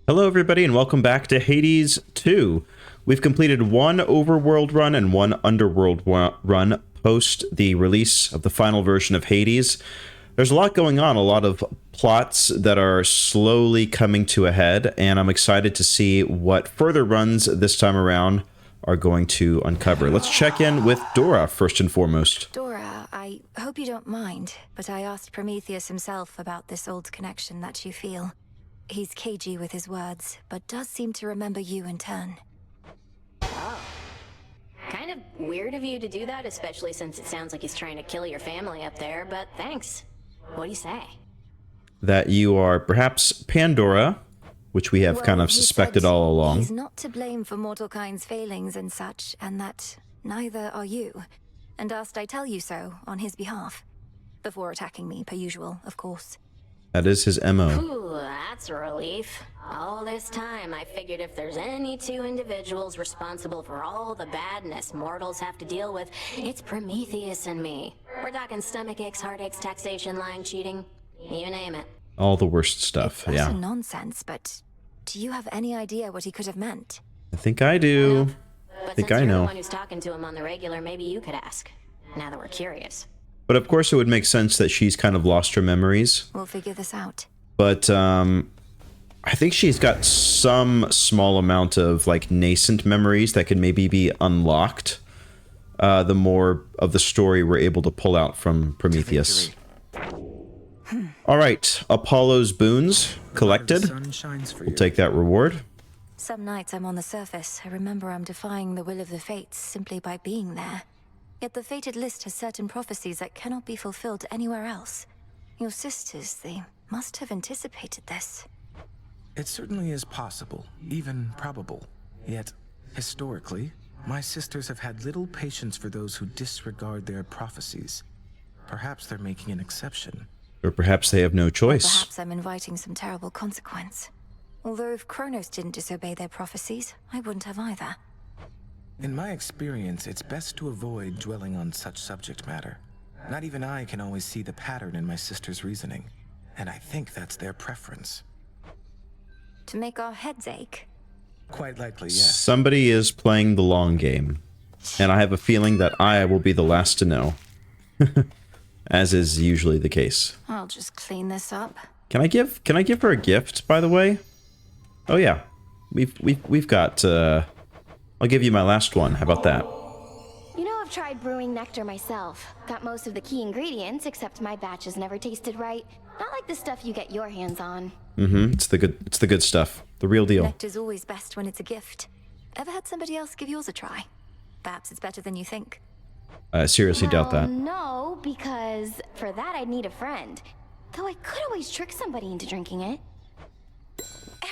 Hello everybody and welcome back to Hades 2. We've completed one overworld run and one underworld run post the release of the final version of Hades. There's a lot going on, a lot of plots that are slowly coming to a head, and I'm excited to see what further runs this time around are going to uncover. Let's check in with Dora first and foremost. Dora, I hope you don't mind, but I asked Prometheus himself about this old connection that you feel. He's cagey with his words, but does seem to remember you in turn. Oh. Kind of weird of you to do that, especially since it sounds like he's trying to kill your family up there, but thanks. What do you say? That you are perhaps Pandora, which we have kind of suspected all along. He's not to blame for mortal kind's failings and such, and that neither are you, and asked I tell you so on his behalf. Before attacking me, per usual, of course. That is his MO. Ooh, that's a relief. All this time, I figured if there's any two individuals responsible for all the badness mortals have to deal with, it's Prometheus and me. We're talking stomach aches, heartaches, taxation, lying, cheating, you name it. All the worst stuff, It's yeah. nonsense, but do you have any idea what he could have meant? I think I do. But I think since I you're know. the one who's talking to him on the regular, maybe you could ask. Now that we're curious. But of course it would make sense that she's kind of lost her memories. We'll figure this out. But I think she's got some small amount of like nascent memories that could maybe be unlocked. The more of the story we're able to pull out from Prometheus. All right, Apollo's boons collected. We'll take that reward. Some nights I'm on the surface, I remember I'm defying the will of the fates simply by being there. Yet the fated list has certain prophecies that cannot be fulfilled anywhere else. Your sisters, they must have anticipated this. It certainly is possible, even probable. Yet, historically, my sisters have had little patience for those who disregard their prophecies. Perhaps they're making an exception. Or perhaps they have no choice. Perhaps I'm inviting some terrible consequence. Although if Chronos didn't disobey their prophecies, I wouldn't have either. In my experience, it's best to avoid dwelling on such subject matter. Not even I can always see the pattern in my sister's reasoning, and I think that's their preference. To make our heads ache? Quite likely, yes. Somebody is playing the long game, and I have a feeling that I will be the last to know. As is usually the case. I'll just clean this up. Can I give her a gift, by the way? Oh yeah. We've got I'll give you my last one. How about that? You know, I've tried brewing nectar myself. Got most of the key ingredients, except my batches never tasted right. Not like the stuff you get your hands on. Mm-hmm. It's the good stuff. The real deal. Nectar's always best when it's a gift. Ever had somebody else give yours a try? Perhaps it's better than you think. I seriously doubt that. No, because for that I'd need a friend. Though I could always trick somebody into drinking it.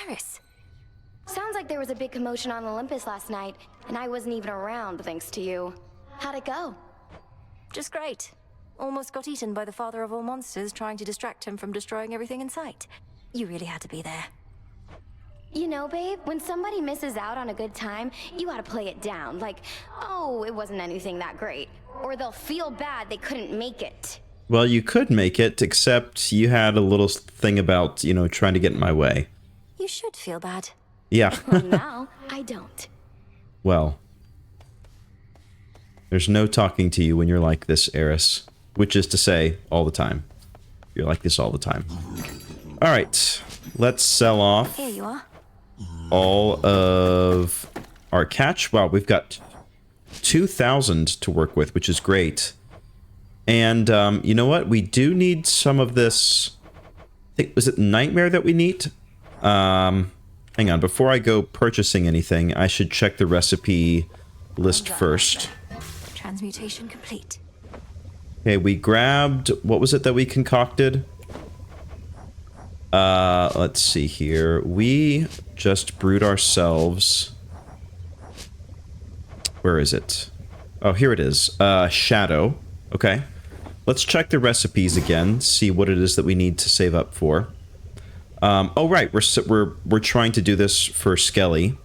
Eris! Sounds like there was a big commotion on Olympus last night, and I wasn't even around thanks to you. How'd it go? Just great. Almost got eaten by the father of all monsters trying to distract him from destroying everything in sight. You really had to be there. You know, babe, when somebody misses out on a good time, you gotta play it down. Like, oh, it wasn't anything that great. Or they'll feel bad they couldn't make it. Well, you could make it, except you had a little thing about, you know, trying to get in my way. You should feel bad. Yeah. Well, now, I don't. Well, there's no talking to you when you're like this, Eris. Which is to say, all the time. You're like this all the time. All right, let's sell off Here you are. all of our catch. Wow, we've got 2,000 to work with, which is great. And you know what? We do need some of this. I think, was it nightmare that we need? Hang on, before I go purchasing anything, I should check the recipe list first. Transmutation complete. Okay, we grabbed, what was it that we concocted? Let's see here. We just brewed ourselves. Where is it? Oh, here it is. Shadow. Okay. Let's check the recipes again, see what it is that we need to save up for. Oh right, we're trying to do this for Skelly.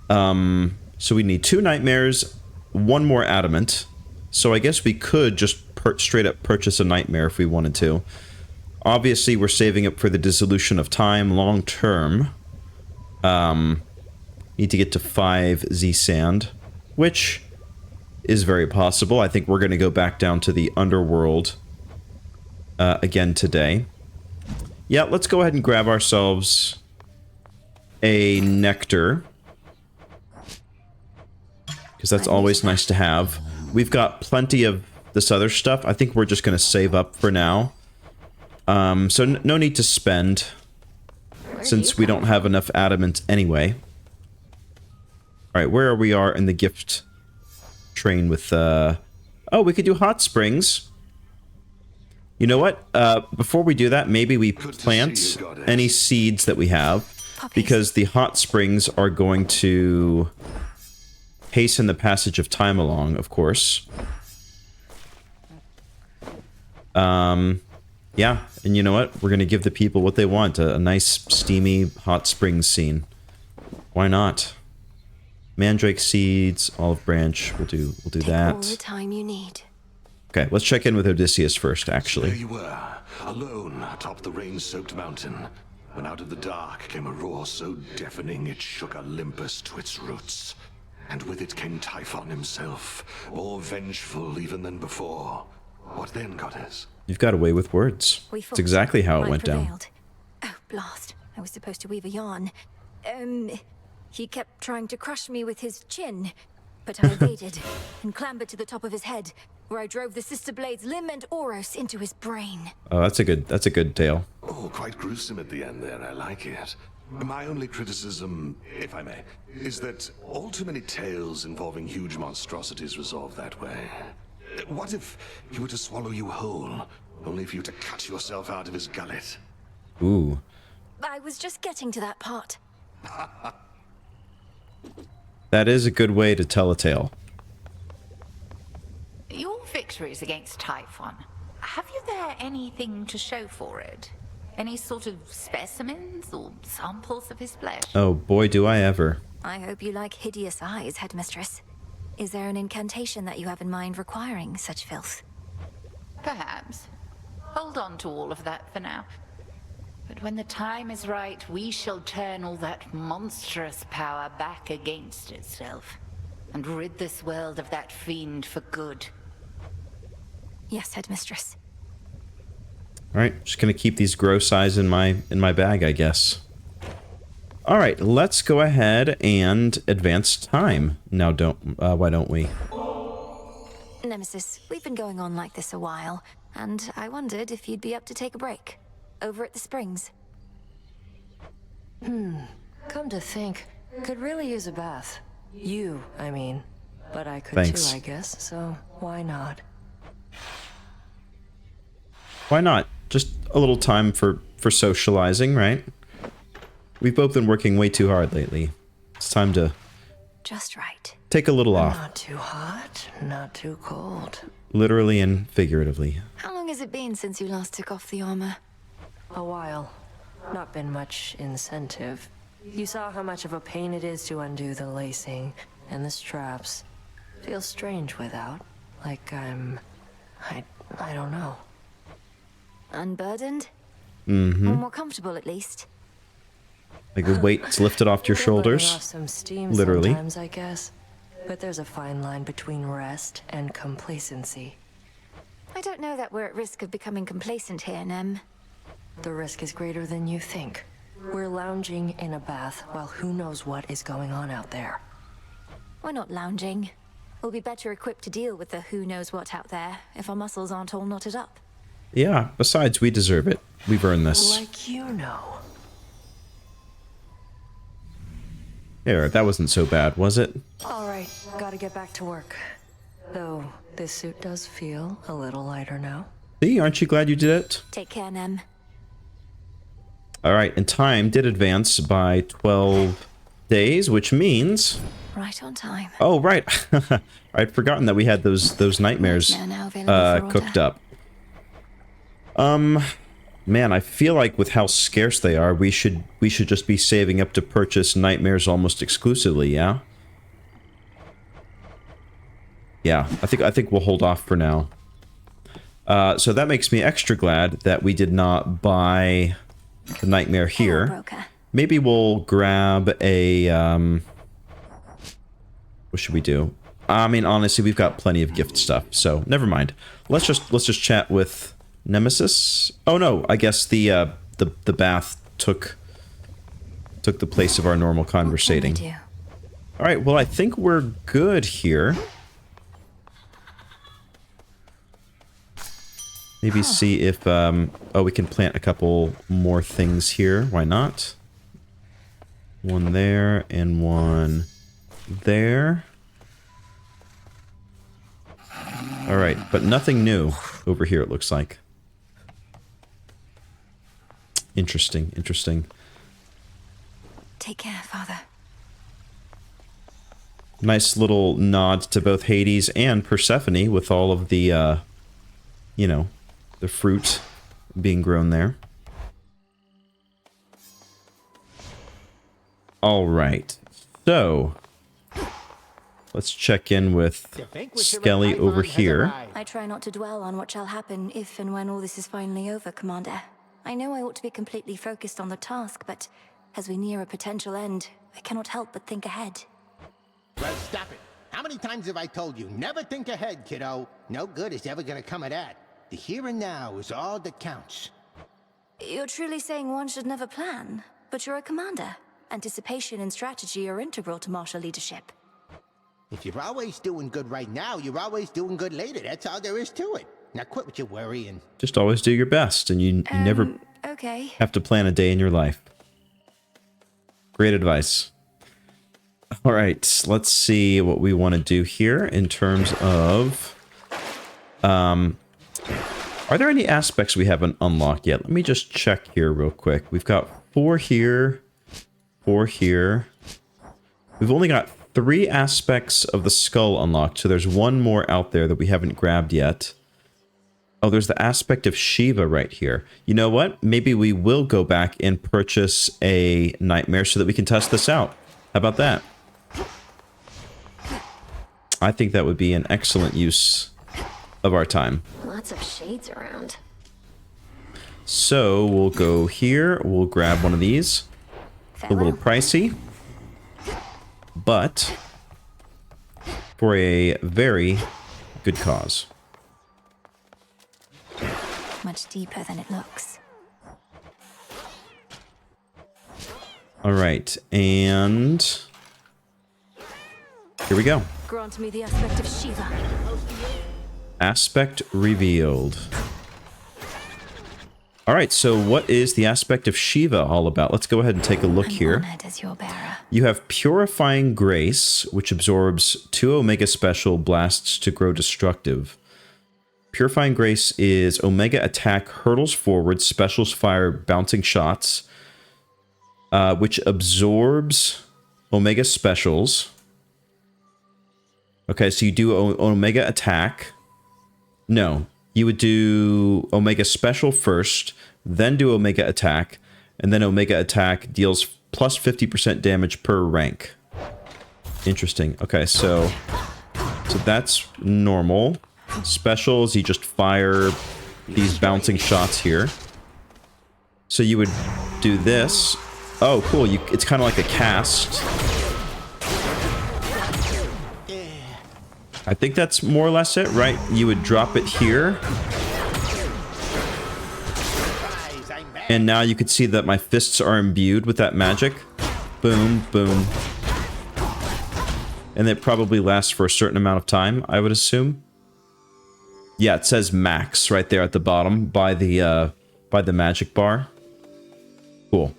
So we need 2 nightmares, 1 more adamant. So I guess we could just straight up purchase a nightmare if we wanted to. Obviously, we're saving up for the dissolution of time long term. Need to get to 5 Z sand, which is very possible. I think we're going to go back down to the Underworld again today. Yeah, let's go ahead and grab ourselves a nectar, because that's always nice to have. We've got plenty of this other stuff. I think we're just going to save up for now. So no need to spend, since we don't have enough adamant anyway. Alright, where we are in the gift train with... Oh, we could do hot springs. You know what? Before we do that, maybe we plant any seeds that we have, because the hot springs are going to hasten the passage of time along, of course. Yeah, and you know what? We're going to give the people what they want, a nice, steamy, hot springs scene. Why not? Mandrake seeds, olive branch, we'll do that. All the time you need. Okay, let's check in with Odysseus first, actually. There you were, alone atop the rain-soaked mountain, when out of the dark came a roar so deafening it shook Olympus to its roots. And with it came Typhon himself, more vengeful even than before. What then, goddess? You've got a way with words. It's exactly how it went down. Oh, blast. I was supposed to weave a yarn. He kept trying to crush me with his chin, but I evaded and clambered to the top of his head, where I drove the sister blades Lim and Oros into his brain. Oh, that's a good tale. Oh, quite gruesome at the end there, I like it. My only criticism, if I may, is that all too many tales involving huge monstrosities resolve that way. What if he were to swallow you whole, only for you to cut yourself out of his gullet? Ooh. I was just getting to that part. That is a good way to tell a tale. Your victories against Typhon, have you there anything to show for it? Any sort of specimens or samples of his flesh? Oh boy, do I ever. I hope you like hideous eyes, headmistress. Is there an incantation that you have in mind requiring such filth? Perhaps. Hold on to all of that for now. But when the time is right, we shall turn all that monstrous power back against itself, and rid this world of that fiend for good. Yes, headmistress. Alright, just gonna keep these gross eyes in my bag, I guess. Alright, let's go ahead and advance time. Now why don't we? Nemesis, we've been going on like this a while, and I wondered if you'd be up to take a break. Over at the springs. Come to think, could really use a bath. You, I mean. But I could Thanks. too, I guess, so why not? Why not? Just a little time for socializing, right? We've both been working way too hard lately. It's time to Just right. take a little off. Not too hot, not too cold. Literally and figuratively. How long has it been since you last took off the armor? A while. Not been much incentive. You saw how much of a pain it is to undo the lacing and the straps. Feels strange without. Like I don't know. Unburdened? Mm-hmm. Or more comfortable, at least? Like a weight's lifted off your Letting shoulders. off some steam Literally. sometimes, I guess. But there's a fine line between rest and complacency. I don't know that we're at risk of becoming complacent here, Nem. The risk is greater than you think. We're lounging in a bath while who knows what is going on out there. We're not lounging. We'll be better equipped to deal with the who knows what out there if our muscles aren't all knotted up. Yeah, besides, we deserve it. We've earned this. Like you know. There, that wasn't so bad, was it? Alright, gotta get back to work. Though, this suit does feel a little lighter now. See, aren't you glad you did it? Take care, Nem. Alright, and time did advance by 12 days, which means... Right on time. Oh, right. I'd forgotten that we had those nightmares Now available for cooked order. up. Man, I feel like with how scarce they are, we should just be saving up to purchase nightmares almost exclusively, yeah? Yeah, I think we'll hold off for now. So that makes me extra glad that we did not buy the nightmare here. Broker. maybe we'll grab a, what should we do? I mean, honestly, we've got plenty of gift stuff, so never mind. Let's just chat with Nemesis. Oh no, I guess the bath took the place of our normal conversating. All right, well, I think we're good here. Maybe see if oh, we can plant a couple more things here. Why not? One there and one there. All right, but nothing new over here, it looks like. Interesting, interesting. Take care, Father. Nice little nod to both Hades and Persephone with all of the, you know, the fruit being grown there. All right, so let's check in with Skelly over here. I try not to dwell on what shall happen if and when all this is finally over, Commander. I know I ought to be completely focused on the task, but as we near a potential end, I cannot help but think ahead. Well, stop it. How many times have I told you, never think ahead, kiddo? No good is ever gonna come of that. The here and now is all that counts. You're truly saying one should never plan, but you're a commander. Anticipation and strategy are integral to martial leadership. If you're always doing good right now, you're always doing good later. That's all there is to it. Now quit with your worrying. Just always do your best, and you never have to plan a day in your life. Great advice. All right, let's see what we want to do here in terms of... are there any aspects we haven't unlocked yet? Let me just check here real quick. We've got 4 here, 4 here. We've only got 3 aspects of the skull unlocked, so there's 1 more out there that we haven't grabbed yet. Oh, there's the aspect of Shiva right here. You know what? Maybe we will go back and purchase a nightmare so that we can test this out. How about that? I think that would be an excellent use of our time. Lots of shades around. So we'll go here. We'll grab one of these. A little pricey, but for a very good cause. Much deeper than it looks. All right, and here we go. Grant me the aspect of Shiva. Aspect revealed. All right, so what is the aspect of Shiva all about? Let's go ahead and take a look here. As your bearer. You have Purifying Grace, which absorbs 2 Omega Special blasts to grow destructive. Purifying Grace is Omega attack hurtles forward, specials fire bouncing shots, which absorbs Omega Specials. Okay, so you do Omega attack. No, you would do Omega Special first, then do Omega attack, and then Omega attack deals plus 50% damage per rank. Interesting. Okay, so that's normal. Specials, you just fire these bouncing shots here. So you would do this. Oh, cool. It's kind of like a cast. I think that's more or less it, right? You would drop it here. And now you can see that my fists are imbued with that magic. Boom, boom. And it probably lasts for a certain amount of time, I would assume. Yeah, it says max right there at the bottom by the magic bar. Cool.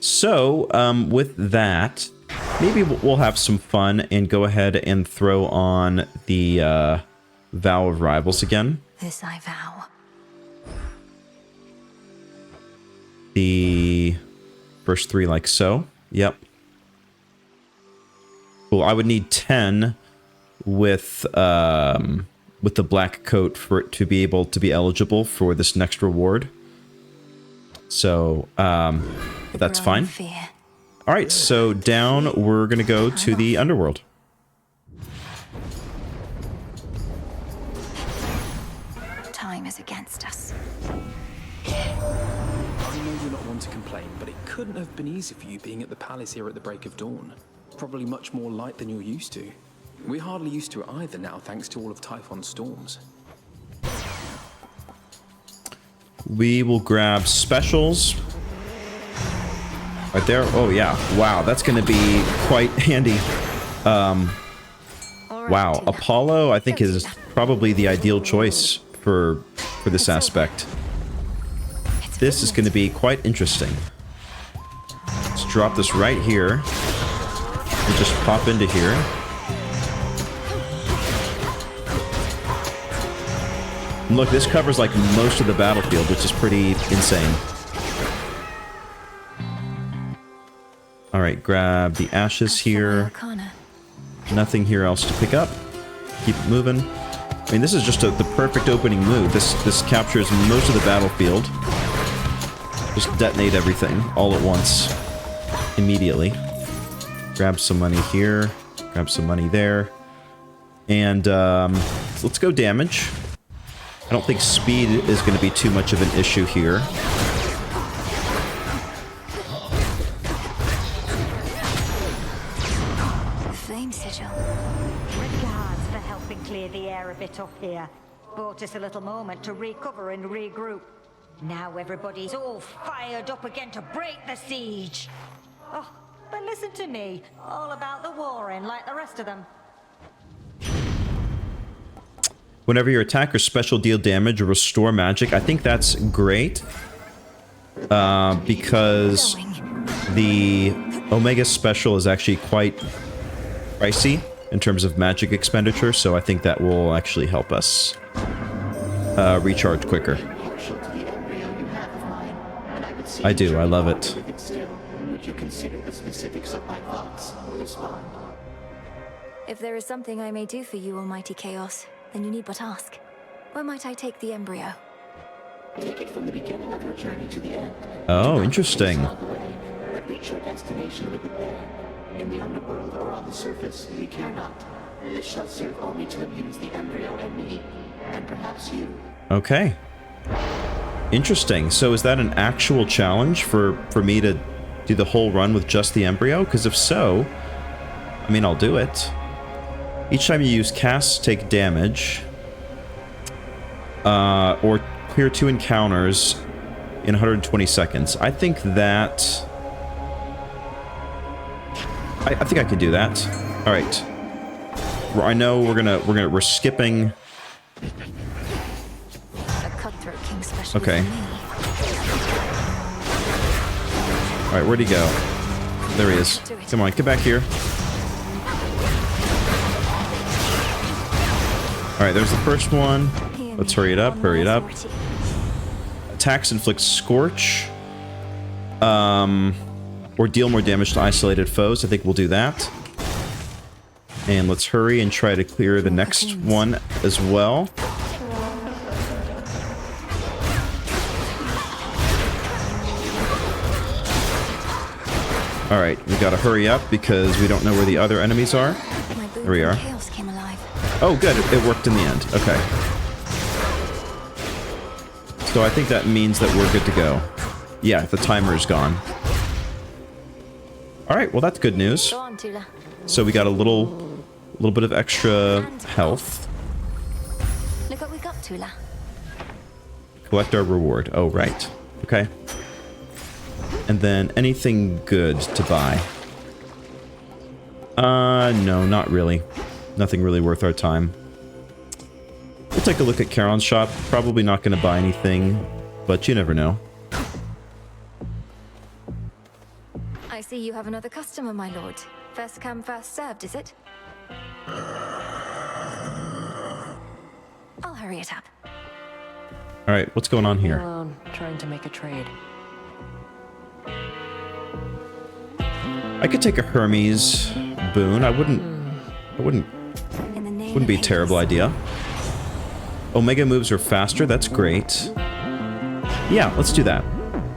So, with that, maybe we'll have some fun and go ahead and throw on the Vow of Rivals again. This I vow. The first 3 like so. Yep. Cool. I would need 10 with the black coat for it to be able to be eligible for this next reward. So, that's fine. All right, so down we're going to go to the Underworld. Time is against us. I know you're not one to complain, but it couldn't have been easy for you being at the palace here at the break of dawn. Probably much more light than you're used to. We're hardly used to it either now, thanks to all of Typhon's storms. We will grab specials. Right there. Oh, yeah. Wow, that's going to be quite handy. Wow, Apollo, I think, is probably the ideal choice for this aspect. This is going to be quite interesting. Let's drop this right here. And just pop into here. And look, this covers like most of the battlefield, which is pretty insane. Alright, grab the ashes here. Nothing here else to pick up. Keep it moving. I mean, this is just the perfect opening move. This captures most of the battlefield. Just detonate everything all at once. Immediately. Grab some money here. Grab some money there. And let's go damage. I don't think speed is going to be too much of an issue here. Flame sigil. Regards for helping clear the air a bit up here. Bought us a little moment to recover and regroup. Now everybody's all fired up again to break the siege. Oh, but listen to me. All about the warring like the rest of them. Whenever your attackers special deal damage or restore magic, I think that's great. Because the Omega special is actually quite pricey in terms of magic expenditure, so I think that will actually help us recharge quicker. I do, I love it. If there is something I may do for you, Almighty Chaos, then you need but ask. Where might I take the embryo? Take it from the beginning of your journey to the end. Oh, interesting. Reach your destination with repair. In the underworld or on the surface, we care not. This shall serve only to amuse the embryo and me, and perhaps you. Okay. Interesting. So is that an actual challenge for me to do the whole run with just the embryo? Because if so, I mean, I'll do it. Each time you use casts, take damage. Or clear 2 encounters in 120 seconds. I think that... I think I can do that. All right. I know we're skipping. A cutthroat king special. Okay. All right, where'd he go? There he is. Come on, get back here. All right, there's the first one. Let's hurry it up. Hurry it up. Attacks inflict scorch. Or deal more damage to isolated foes. I think we'll do that. And let's hurry and try to clear the next one as well. Alright, we gotta hurry up because we don't know where the other enemies are. There we are. Oh, good. It worked in the end. Okay. So I think that means that we're good to go. Yeah, the timer is gone. Alright, well that's good news. So we got a little bit of extra health. Look what we got, Tula. Collect our reward. Oh, right. Okay. And then anything good to buy? No, not really. Nothing really worth our time. We'll take a look at Charon's shop. Probably not going to buy anything, but you never know. I see you have another customer, my lord. First come, first served, is it? I'll hurry it up. Alright, what's going on here? Alone, trying to make a trade. I could take a Hermes boon. I wouldn't be a terrible idea. Omega moves are faster. That's great. Yeah, let's do that.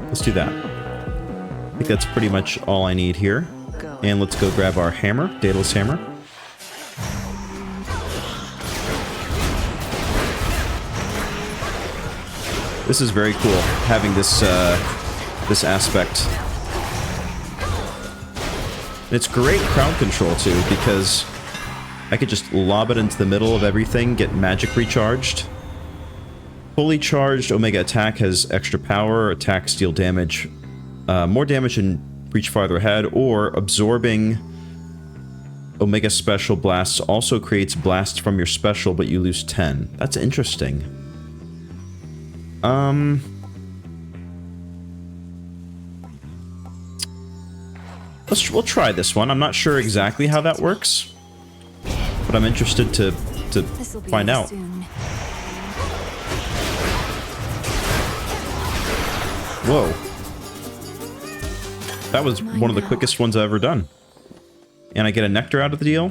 Let's do that. I think that's pretty much all I need here. And let's go grab our hammer, Daedalus hammer. This is very cool, having this this aspect. And it's great crowd control, too, because I could just lob it into the middle of everything, get magic recharged. Fully charged Omega attack has extra power, attack, steal damage, more damage and reach farther ahead, or absorbing Omega special blasts also creates blasts from your special, but you lose 10. That's interesting. We'll try this one. I'm not sure exactly how that works, but I'm interested to find out. Whoa. That was one of the quickest ones I've ever done. And I get a nectar out of the deal.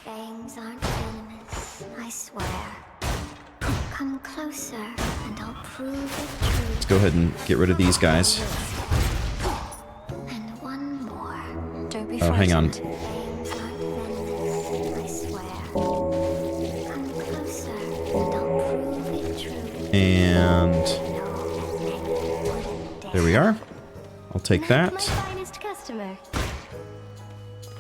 Fangs aren't venomous, I swear. Come closer, and I'll prove it true. Let's go ahead and get rid of these guys. And one more. Don't be Oh, hang on. Fangs aren't venomous, I swear. Come closer, and I'll prove it true. And there we are. I'll take that. Customer.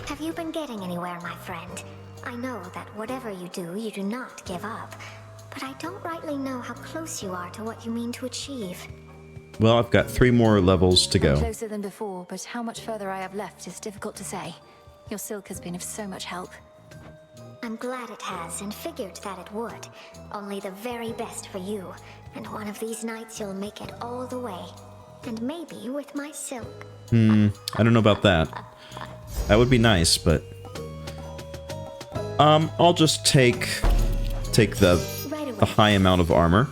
Have you been getting anywhere, my friend? I know that whatever you do not give up. But I don't rightly know how close you are to what you mean to achieve. Well, I've got 3 more levels to go. I'm closer than before, but how much further I have left is difficult to say. Your silk has been of so much help. I'm glad it has, and figured that it would. Only the very best for you. And one of these nights you'll make it all the way. And maybe with my silk. I don't know about that. That would be nice, but I'll just take the high amount of armor.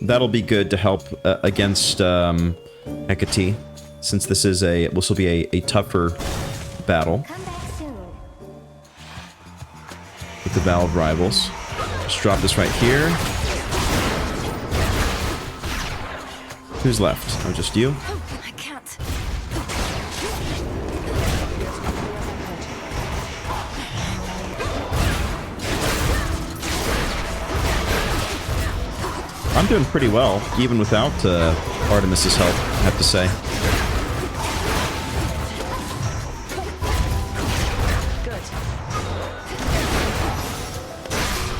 That'll be good to help against Hecate, since this will be a tougher battle. Come back soon. With the Battle of Rivals. Just drop this right here. Who's left? Oh, just you? I can't. I'm doing pretty well, even without Artemis's help, I have to say.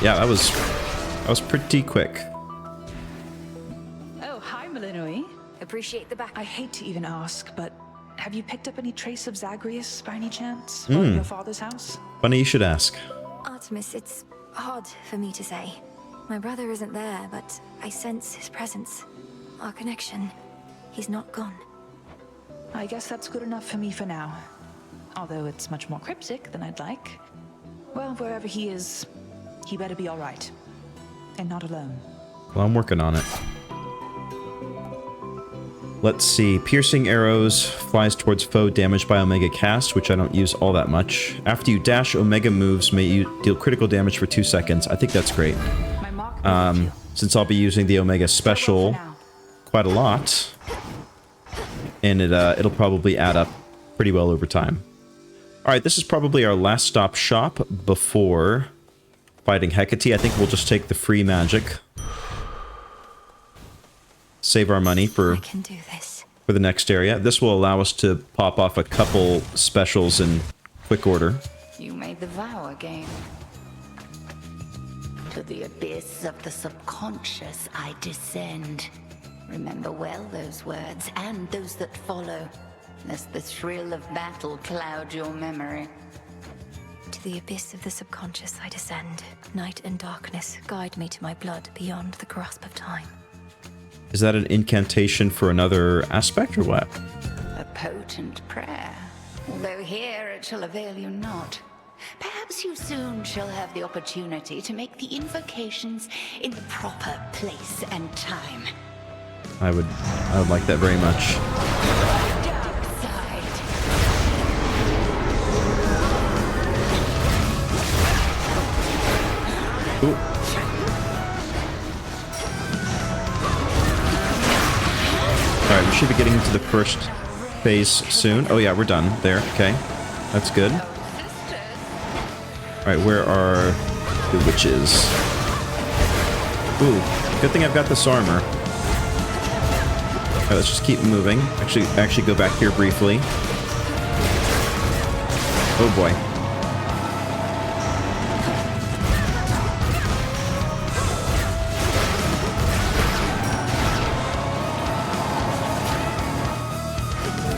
Yeah, that was pretty quick. Oh, hi, Melinoe. Appreciate the back. I hate to even ask, but have you picked up any trace of Zagreus by any chance? Or your father's house? Funny you should ask. Artemis, it's hard for me to say. My brother isn't there, but I sense his presence. Our connection. He's not gone. I guess that's good enough for me for now. Although it's much more cryptic than I'd like. Well, wherever he is, he better be alright. And not alone. Well, I'm working on it. Let's see. Piercing arrows flies towards foe damaged by Omega cast, which I don't use all that much. After you dash, Omega moves may you deal critical damage for 2 seconds. I think that's great. Since I'll be using the Omega special quite a lot, and it'll probably add up pretty well over time. Alright, this is probably our last stop shop before fighting Hecate. I think we'll just take the free magic. Save our money for the next area. This will allow us to pop off a couple specials in quick order. You made the vow again. To the abyss of the subconscious I descend. Remember well those words, and those that follow, lest the thrill of battle cloud your memory. To the abyss of the subconscious I descend. Night and darkness guide me to my blood beyond the grasp of time. Is that an incantation for another aspect, or what? A potent prayer. Although here it shall avail you not. Perhaps you soon shall have the opportunity to make the invocations in the proper place and time. I would like that very much. Dark side. Ooh. Alright, we should be getting into the first phase soon. Oh yeah, we're done there. Okay. That's good. Alright, where are the witches? Ooh, good thing I've got this armor. Alright, let's just keep moving. Actually go back here briefly. Oh boy.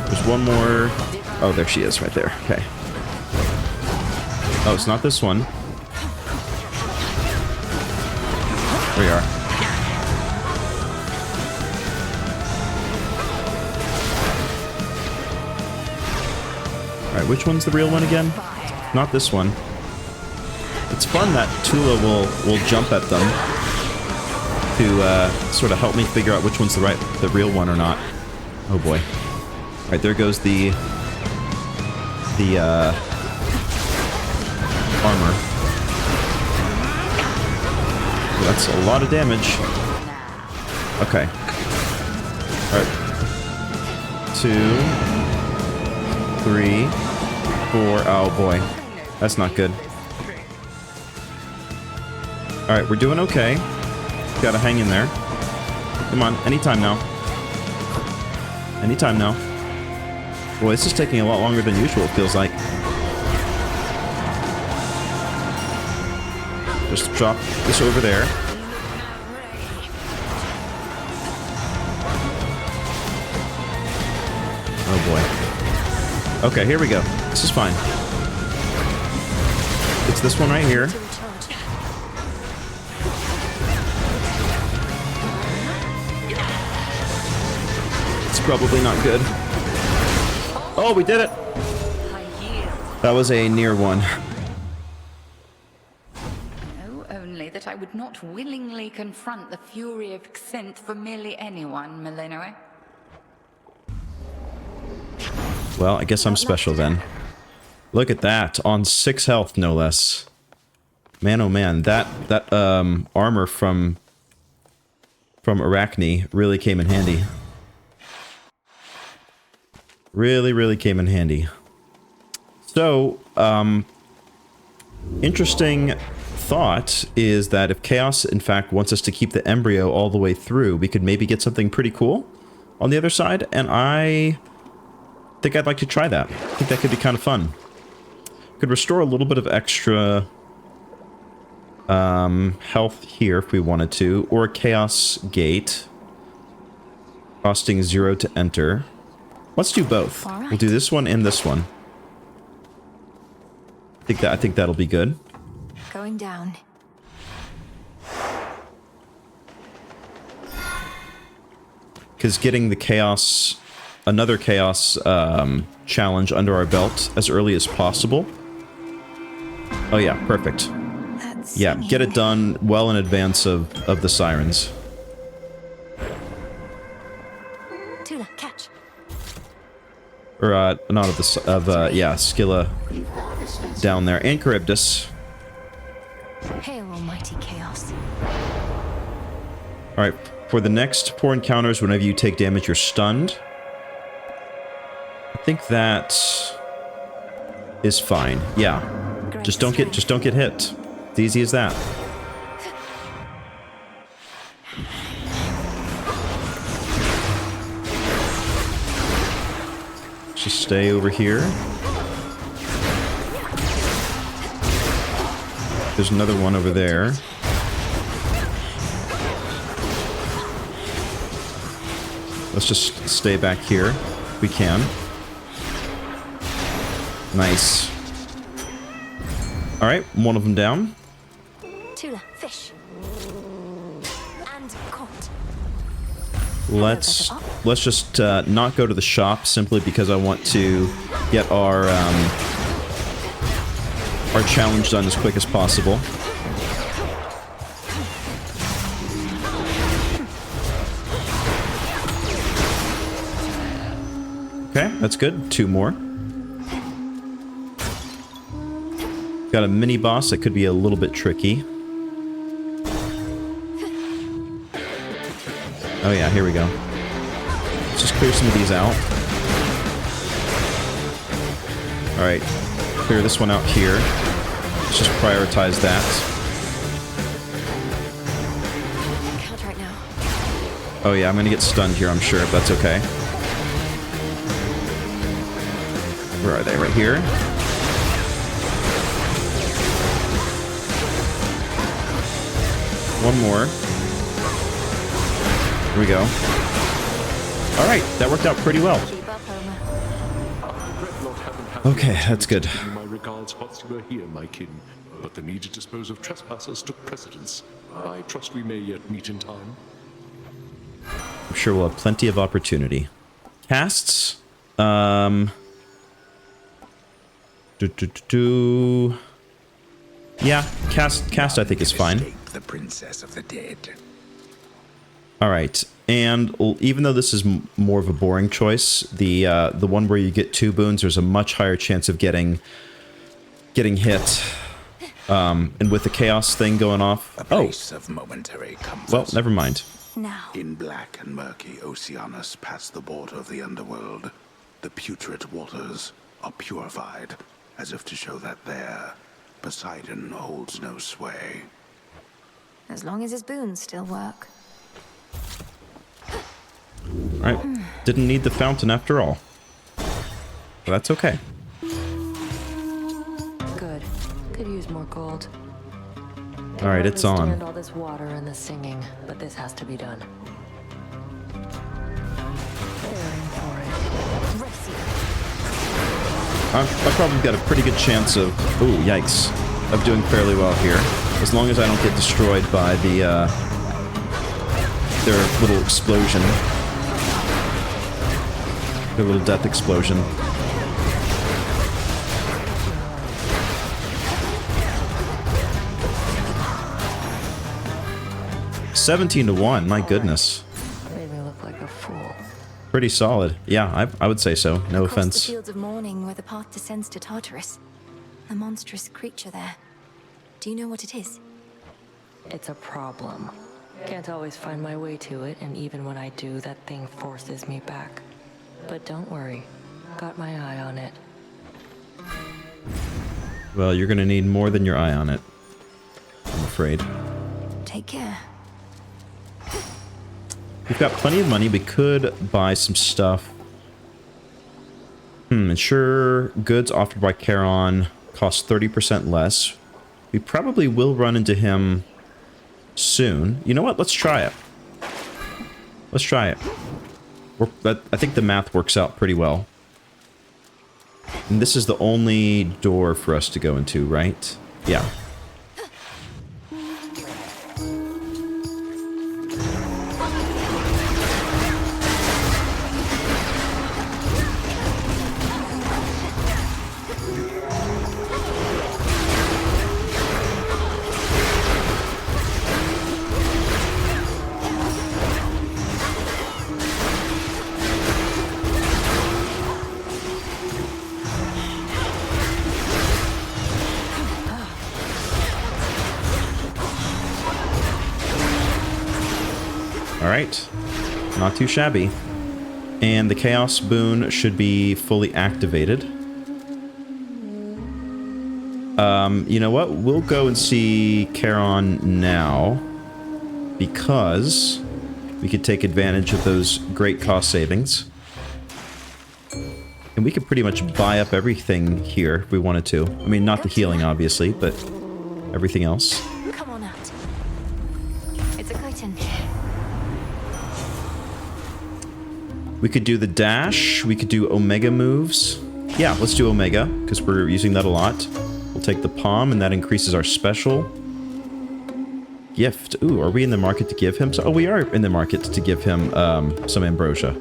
There's one more. Oh, there she is right there. Okay. Oh, it's not this one. There we are. Alright, which one's the real one again? Not this one. It's fun that Tula will jump at them to sort of help me figure out which one's the real one or not. Oh boy. Alright, there goes the armor. That's a lot of damage. Okay. Alright. 2, 3, 4. Oh boy. That's not good. Alright, we're doing okay. Gotta hang in there. Come on, anytime now. Anytime now. Boy, this is taking a lot longer than usual, it feels like. Just drop this over there. Oh boy. Okay, here we go. This is fine. It's this one right here. It's probably not good. Oh, we did it! That was a near one. Only that I would not willingly confront the fury of Xynth for merely anyone, Melinoe. Well, I guess I'm special then. Look at that, on 6 health, no less. Man, oh man, that armor from Arachne really came in handy. Really came in handy. So, interesting thought is that if Chaos, in fact, wants us to keep the embryo all the way through, we could maybe get something pretty cool on the other side, and I think I'd like to try that. I think that could be kind of fun. Could restore a little bit of extra health here if we wanted to, or a Chaos Gate, costing 0 to enter. Let's do both. Right. We'll do this one and this one. I think that'll be good. Going down. Because getting the chaos, another chaos challenge under our belt as early as possible. Oh yeah, perfect. Yeah, get it done well in advance of the sirens. Tula, catch. Or not of the yeah, Scylla down there, and Charybdis. Hail, almighty chaos. All right, for the next 4 encounters, whenever you take damage, you're stunned. I think that is fine. Yeah, just don't get hit. It's easy as that. Just stay over here. There's another one over there. Let's just stay back here if we can. Nice. Alright, one of them down. Tula, fish. And caught. Let's just not go to the shop simply because I want to get our challenge done as quick as possible. Okay, that's good. 2 more. Got a mini boss that could be a little bit tricky. Oh yeah, here we go. Let's just clear some of these out. Alright, clear this one out here. Let's just prioritize that. Count right now. Oh yeah, I'm gonna get stunned here, I'm sure, but that's okay. Where are they? Right here? One more. Here we go. Alright, that worked out pretty well. Okay, that's good. My regards whilst you were here, my kin, but the need to dispose of trespassers took precedence. I trust we may yet meet in time. I'm sure we'll have plenty of opportunity. Casts? Yeah, cast I think is fine. The princess of the dead. Alright, and even though this is more of a boring choice, the one where you get 2 boons, there's a much higher chance of getting hit. And with the chaos thing going off... A place of momentary comfort. Well, never mind. Now. In black and murky Oceanus past the border of the underworld, the putrid waters are purified, as if to show that there, Poseidon holds no sway. As long as his boons still work. Alright, didn't need the fountain after all. But that's okay. Good. Could use more gold. Alright, it's on. Stand all this water and the singing, but this has to be done. I've probably got a pretty good chance of... Ooh, yikes. Of doing fairly well here. As long as I don't get destroyed by the, their little explosion. Their little death explosion. $17-1, my goodness. Made me look like a fool. Pretty solid. Yeah, I would say so. No Across offense. the fields of morning where the path descends to Tartarus. A monstrous creature there. Do you know what it is? It's a problem. Can't always find my way to it, and even when I do, that thing forces me back. But don't worry. Got my eye on it. Well, you're gonna need more than your eye on it. I'm afraid. Take care. We've got plenty of money. We could buy some stuff. Ensure goods offered by Charon cost 30% less. We probably will run into him soon. You know what? Let's try it. Let's try it. I think the math works out pretty well. And this is the only door for us to go into, right? Yeah. Alright, not too shabby. And the Chaos Boon should be fully activated. You know what? We'll go and see Charon now, because we could take advantage of those great cost savings. And we could pretty much buy up everything here if we wanted to. I mean, not the healing, obviously, but everything else. Come on out. It's a curtain. We could do the dash. We could do Omega moves. Yeah, let's do Omega, because we're using that a lot. We'll take the palm, and that increases our special. Gift. Ooh, are we in the market to give him? Oh, we are in the market to give him some ambrosia.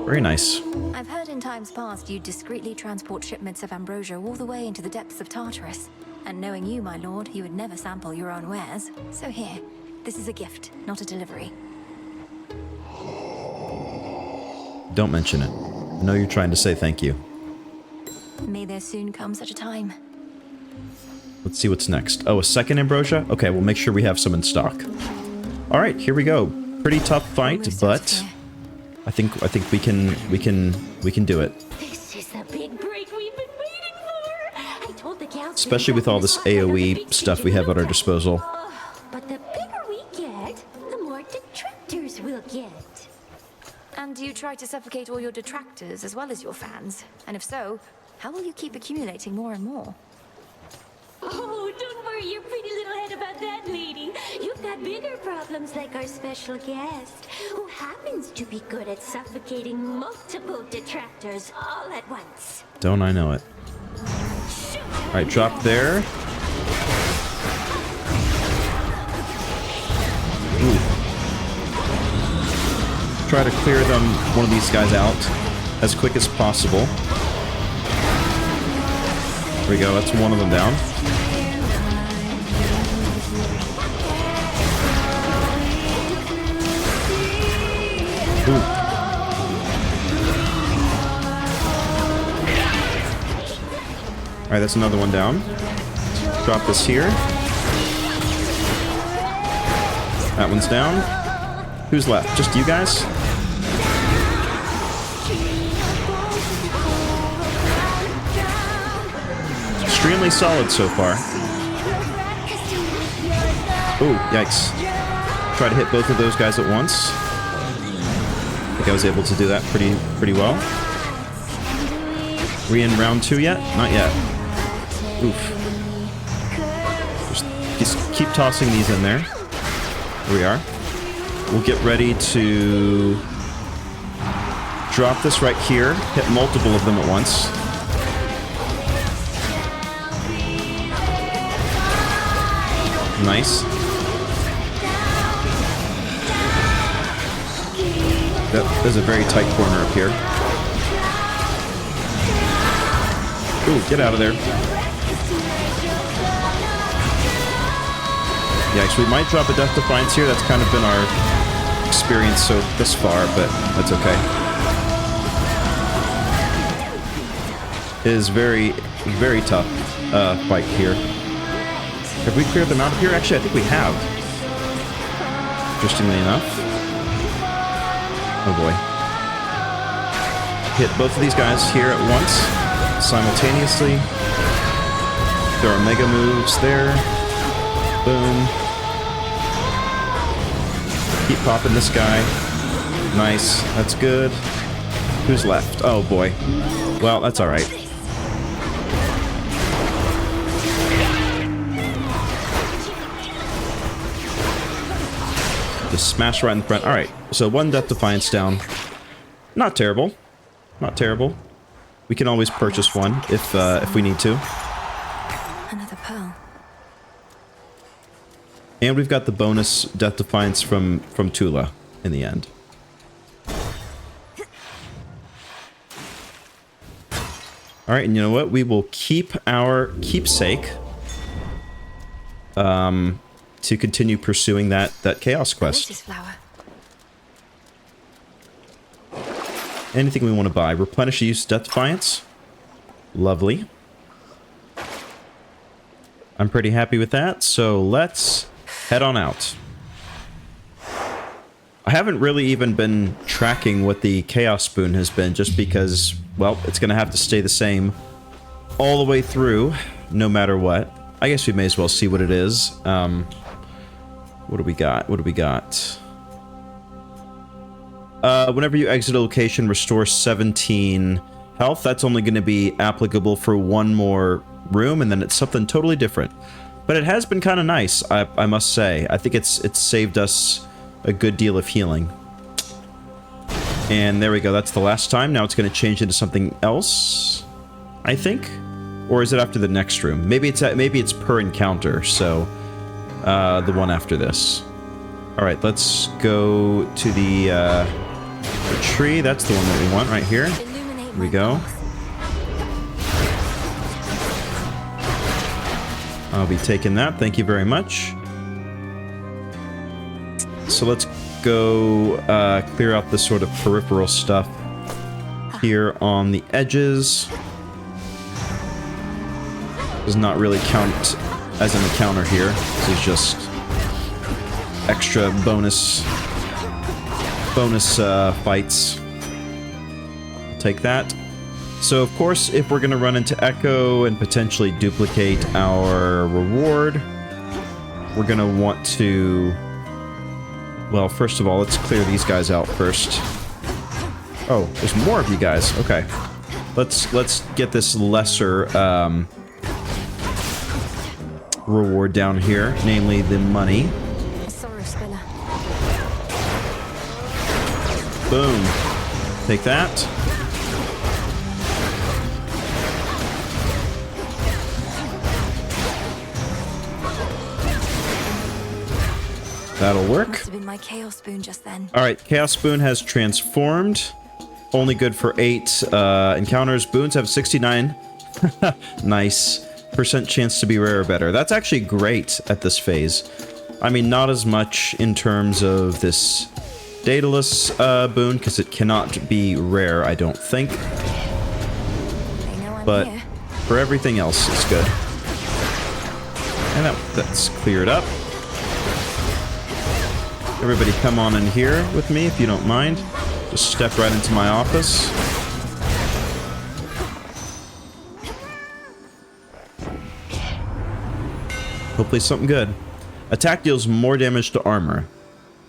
Very nice. I've heard in times past you discreetly transport shipments of ambrosia all the way into the depths of Tartarus. And knowing you, my lord, you would never sample your own wares. So here, this is a gift, not a delivery. Don't mention it. I know you're trying to say thank you. May there soon come such a time. Let's see what's next. Oh, a second ambrosia? Okay, we'll make sure we have some in stock. All right, here we go. Pretty tough fight, but I think we can do it. This is the big break we've been waiting for. I told the counselor, Especially with all this AoE stuff we have at our disposal. but the bigger we get, the more detractors we'll get. try to suffocate all your detractors as well as your fans? And if so, how will you keep accumulating more and more? Oh, don't worry your pretty little head about that, lady. You've got bigger problems like our special guest, who happens to be good at suffocating multiple detractors all at once. Don't I know it? Alright, drop there. Ooh. Try to clear one of these guys out as quick as possible. There we go, that's one of them down. Ooh. Alright, that's another one down. Drop this here. That one's down. Who's left? Just you guys? Extremely solid so far. Ooh, yikes. Try to hit both of those guys at once. I think I was able to do that pretty well. We in round 2 yet? Not yet. Oof. Just keep tossing these in there. Here we are. We'll get ready to drop this right here. Hit multiple of them at once. Nice. There's a very tight corner up here. Ooh, get out of there. Yikes, we might drop a Death Defiance here. That's kind of been our experience this far, but that's okay. It is very, very tough fight here. Have we cleared them out of here? Actually, I think we have. Interestingly enough. Oh boy. Hit both of these guys here at once, simultaneously. There are mega moves there. Boom. Keep popping this guy. Nice. That's good. Who's left? Oh boy. Well, that's alright. Just smash right in the front. Alright, so one Death Defiance down. Not terrible. Not terrible. We can always purchase one if we need to. Another pearl. And we've got the bonus Death Defiance from Tula in the end. Alright, and you know what? We will keep our keepsake. To continue pursuing that Chaos quest. Anything we want to buy. Replenish use Death Defiance. Lovely. I'm pretty happy with that, so let's head on out. I haven't really even been tracking what the Chaos Boon has been, just because, well, it's going to have to stay the same all the way through, no matter what. I guess we may as well see what it is. What do we got? What do we got? Whenever you exit a location, restore 17 health. That's only going to be applicable for one more room, and then it's something totally different. But it has been kind of nice, I must say. I think it's saved us a good deal of healing. And there we go. That's the last time. Now it's going to change into something else, I think. Or is it after the next room? Maybe it's per encounter. So the one after this. All right, let's go to the tree. That's the one that we want right here. Here we go. I'll be taking that. Thank you very much. So let's go clear out this sort of peripheral stuff here on the edges. Does not really count as an encounter here. This is just extra bonus fights. I'll take that. So of course, if we're gonna run into Echo and potentially duplicate our reward, we're gonna want to, well, first of all, let's clear these guys out first. Oh, there's more of you guys. Okay. Let's get this lesser reward down here, namely the money. Boom. Take that. That'll work. Must have been my chaos spoon just then. All right, chaos spoon has transformed. Only good for 8 encounters. Boons have 69. Nice. % chance to be rare or better. That's actually great at this phase. I mean, not as much in terms of this Daedalus boon, because it cannot be rare, I don't think. But for everything else, it's good. And that's cleared up. Everybody come on in here with me, if you don't mind. Just step right into my office. Hopefully something good. Attack deals more damage to armor.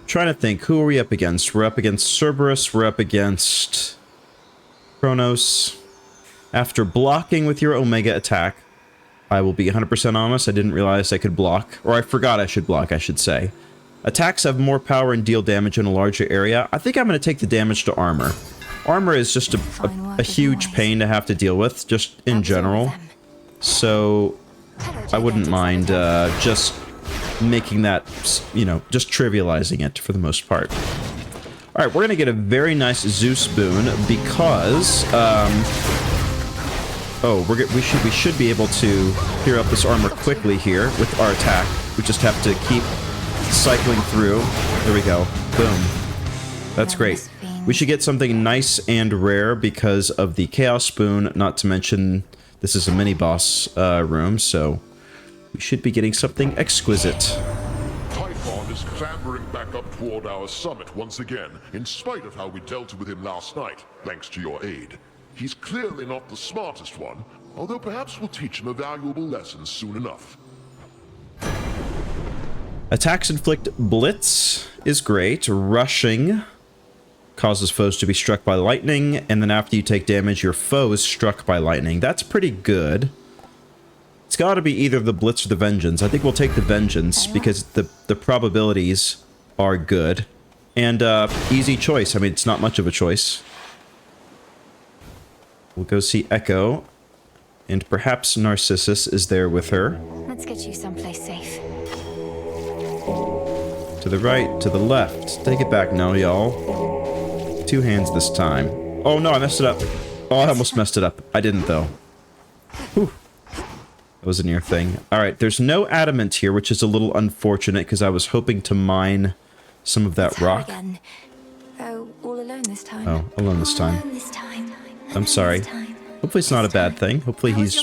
Trying to think, who are we up against? We're up against Cerberus, we're up against Chronos. After blocking with your Omega attack, I will be 100% honest, I didn't realize I could block. Or I forgot I should block, I should say. Attacks have more power and deal damage in a larger area. I think I'm going to take the damage to armor. Armor is just a huge pain to have to deal with, just in general. So I wouldn't mind just making that, you know, just trivializing it for the most part. All right, we're going to get a very nice Zeus boon because, we should be able to clear up this armor quickly here with our attack. We just have to keep cycling through. There we go. Boom. That's great. We should get something nice and rare because of the Chaos Spoon, not to mention this is a mini-boss room, so we should be getting something exquisite. Typhon is clambering back up toward our summit once again, in spite of how we dealt with him last night, thanks to your aid. He's clearly not the smartest one, although perhaps we'll teach him a valuable lesson soon enough. Attacks inflict blitz is great. Rushing causes foes to be struck by lightning, and then after you take damage, your foe is struck by lightning. That's pretty good. It's got to be either the blitz or the vengeance. I think we'll take the vengeance because the probabilities are good. And easy choice. I mean, it's not much of a choice. We'll go see Echo. And perhaps Narcissus is there with her. Let's get you someplace safe. To the right, to the left. Take it back now, y'all. 2 hands this time. Oh no, I messed it up. Oh, I almost messed it up. I didn't, though. Whew. That was a near thing. Alright, there's no adamant here, which is a little unfortunate, because I was hoping to mine some of that rock. Again. Oh, all alone this time. Oh, alone this time. I'm sorry. Hopefully it's not a bad thing. Hopefully he's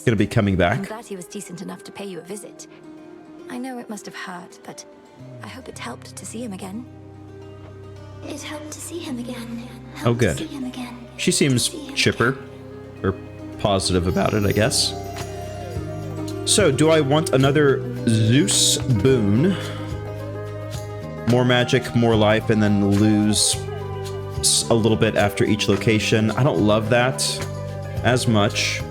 gonna be coming back. I'm glad he was decent enough to pay you a visit. I know it must have hurt, but I hope it helped to see him again. It helped to see him again. Oh, good. She seems chipper, or positive about it, I guess. So, do I want another Zeus boon? More magic, more life, and then lose a little bit after each location. I don't love that as much.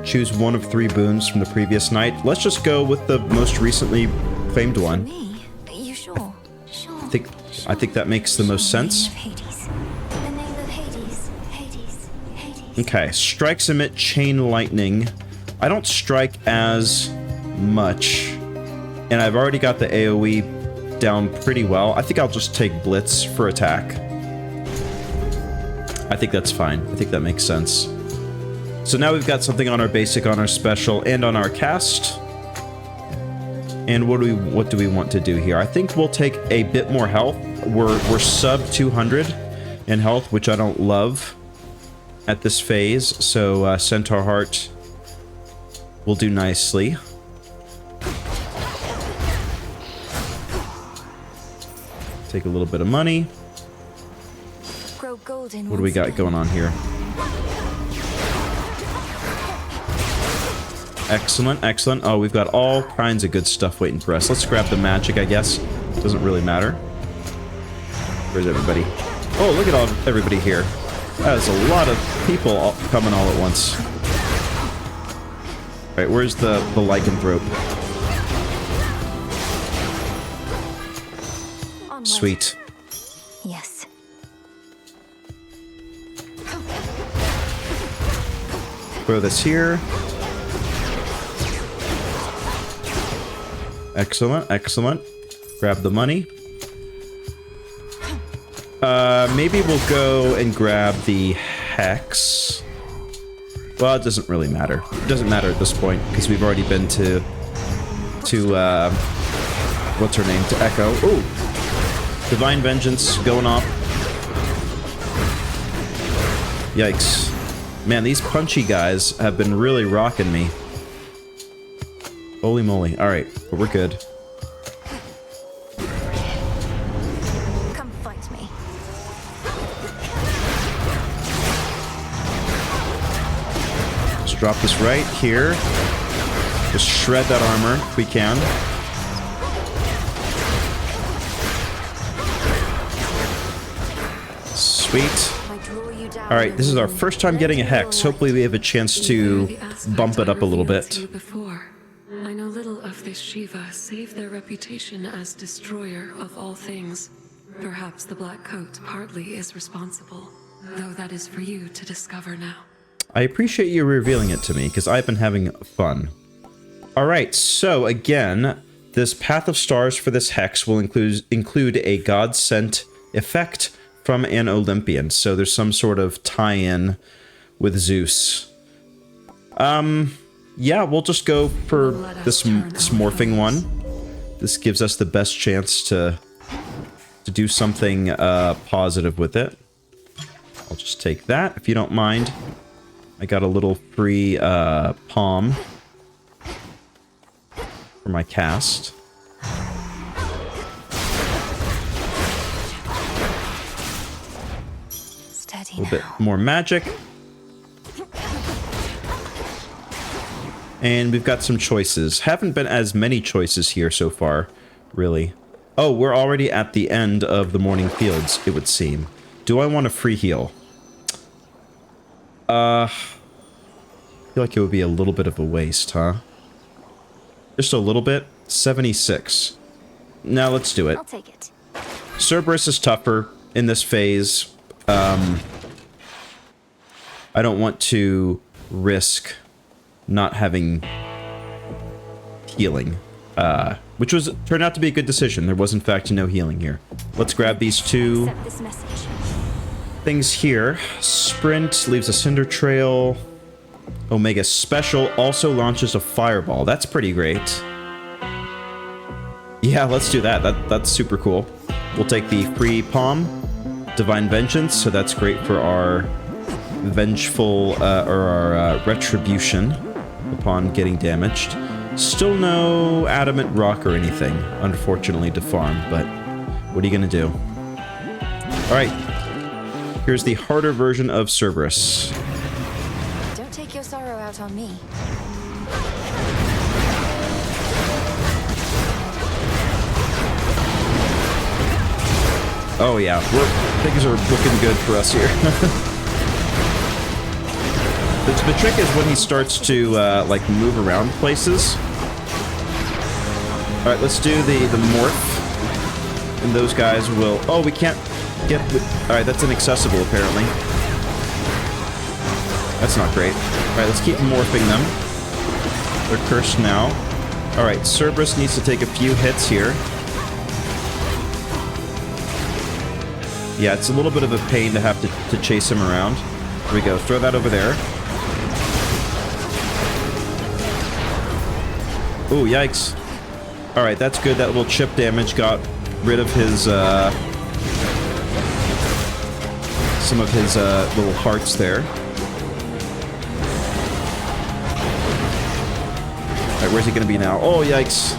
Choose one of 3 boons from the previous night. Let's just go with the most recently claimed one. Are you sure? I think that makes the most sense. Okay, strikes emit chain lightning. I don't strike as much, and I've already got the AoE down pretty well. I think I'll just take Blitz for attack. I think that's fine. I think that makes sense. So now we've got something on our basic, on our special, and on our cast. And what do we want to do here? I think we'll take a bit more health. We're sub 200 in health, which I don't love at this phase. So Centaur Heart will do nicely. Take a little bit of money. What do we got going on here? Excellent, excellent. Oh, we've got all kinds of good stuff waiting for us. Let's grab the magic, I guess. Doesn't really matter. Where's everybody? Oh, look at all everybody here. That is a lot of people coming all at once. Alright, where's the lycanthrope? Sweet. Yes. Throw this here. Excellent, excellent. Grab the money. Maybe we'll go and grab the hex. Well, it doesn't really matter. It doesn't matter at this point, because we've already been to what's her name? To Echo. Ooh! Divine Vengeance going off. Yikes. Man, these punchy guys have been really rocking me. Holy moly. Alright, but we're good. Come fight me. Let's drop this right here. Just shred that armor if we can. Sweet. Alright, this is our first time getting a hex. Hopefully we have a chance to bump it up a little bit. I know little of this Shiva, save their reputation as destroyer of all things. Perhaps the black coat partly is responsible, though that is for you to discover now. I appreciate you revealing it to me, because I've been having fun. Alright, so again, this Path of Stars for this hex will include a god-sent effect from an Olympian, so there's some sort of tie-in with Zeus. Yeah, we'll just go for this morphing one. This gives us the best chance to do something positive with it. I'll just take that, if you don't mind. I got a little free palm for my cast. A little bit more magic. And we've got some choices. Haven't been as many choices here so far, really. Oh, we're already at the end of the morning fields, it would seem. Do I want a free heal? I feel like it would be a little bit of a waste, huh? Just a little bit? 76. Now let's do it. I'll take it. Cerberus is tougher in this phase. I don't want to risk not having healing, which turned out to be a good decision. There was in fact no healing here. Let's grab these two things here. Sprint leaves a cinder trail. Omega Special also launches a fireball. That's pretty great. Yeah, let's do that. That's super cool. We'll take the free palm, Divine Vengeance, so that's great for our vengeful or our retribution upon getting damaged. Still no adamant rock or anything, unfortunately, to farm, but what are you gonna do? Alright, here's the harder version of Cerberus. Don't take your sorrow out on me. Oh yeah, things are looking good for us here. The trick is when he starts to, like, move around places. Alright, let's do the morph. And those guys will... Oh, we can't get... Alright, that's inaccessible, apparently. That's not great. Alright, let's keep morphing them. They're cursed now. Alright, Cerberus needs to take a few hits here. Yeah, it's a little bit of a pain to have to chase him around. Here we go, throw that over there. Ooh, yikes. Alright, that's good. That little chip damage got rid of his, some of his, little hearts there. Alright, where's he gonna be now? Oh, yikes.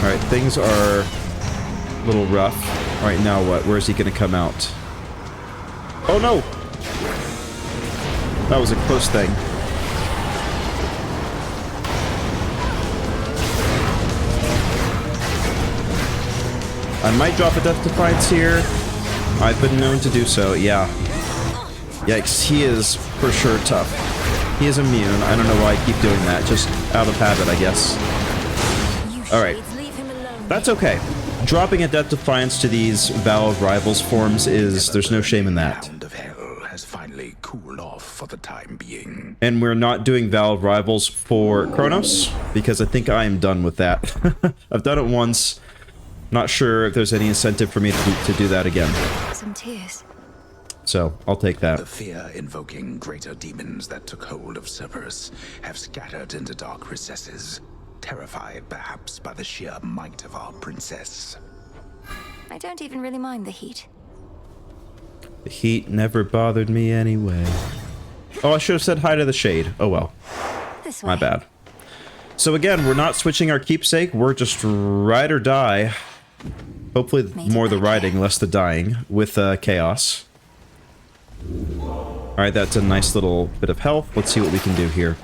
Alright, things are a little rough. Alright, now what? Where's he gonna come out? Oh, no! That was a close thing. I might drop a Death Defiance here. I've been known to do so, yeah. Yikes, he is for sure tough. He is immune. I don't know why I keep doing that. Just out of habit, I guess. Alright. That's okay. Dropping a Death Defiance to these Vow of Rivals forms is... there's no shame in that. Of hell has finally cooled off for the time being. And we're not doing Vow of Rivals for Chronos, because I think I am done with that. I've done it once. Not sure if there's any incentive for me to do that again. Some tears. So, I'll take that. The fear-invoking greater demons that took hold of Cerberus have scattered into dark recesses, terrified perhaps by the sheer might of our princess. I don't even really mind the heat. The heat never bothered me anyway. Oh, I should have said hi to the shade. Oh well. This way. My bad. So again, we're not switching our keepsake. We're just ride or die. Hopefully more the riding, less the dying, with chaos. Alright, that's a nice little bit of health. Let's see what we can do here.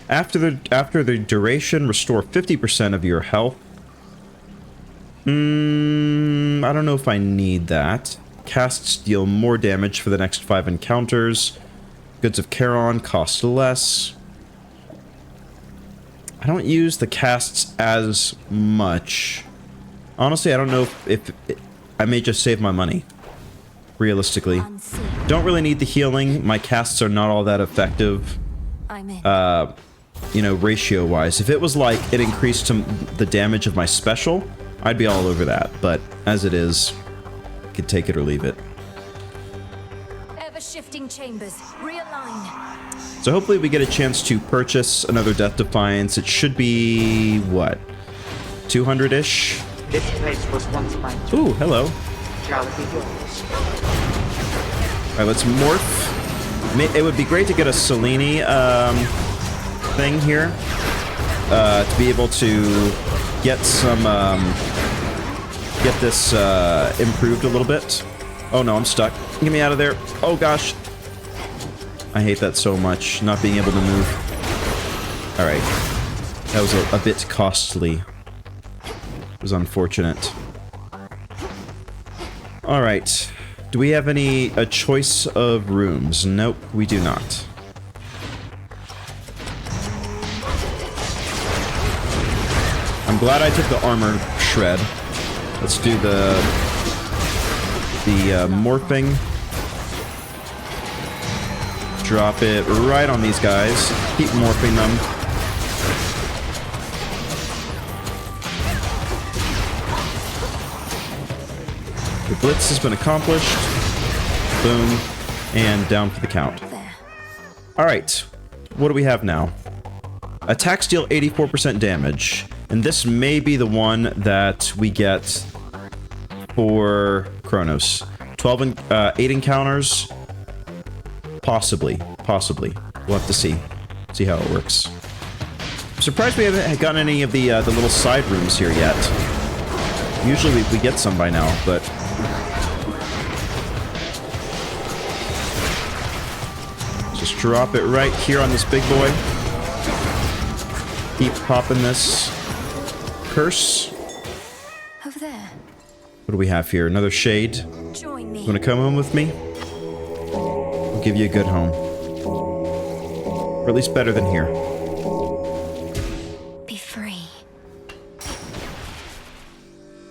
After the duration, restore 50% of your health. I don't know if I need that. Casts deal more damage for the next 5 encounters. Goods of Charon cost less. I don't use the casts as much. Honestly, I don't know if I may just save my money. Realistically. Don't really need the healing. My casts are not all that effective. You know, ratio-wise. If it was like it increased to the damage of my special, I'd be all over that. But as it is, I could take it or leave it. Ever-shifting chambers. Realign. So hopefully we get a chance to purchase another Death Defiance. It should be, what? 200-ish? This place was once mine. Ooh, hello. Shall it be yours? Alright, let's morph. It would be great to get a Selene thing here. To be able to get some, get this improved a little bit. Oh no, I'm stuck. Get me out of there. Oh gosh. I hate that so much, not being able to move. Alright. That was a bit costly. It was unfortunate. Alright. Do we have a choice of rooms? Nope, we do not. I'm glad I took the armor shred. Let's do the morphing. Drop it right on these guys. Keep morphing them. The blitz has been accomplished. Boom. And down for the count. Alright. What do we have now? Attacks deal 84% damage. And this may be the one that we get for Chronos. 8 encounters. Possibly. We'll have to see. See how it works. I'm surprised we haven't gotten any of the little side rooms here yet. Usually we get some by now, but... just drop it right here on this big boy. Keep popping this curse. Over there. What do we have here? Another shade. Join me. You want to come home with me? I'll give you a good home. Or at least better than here. Be free.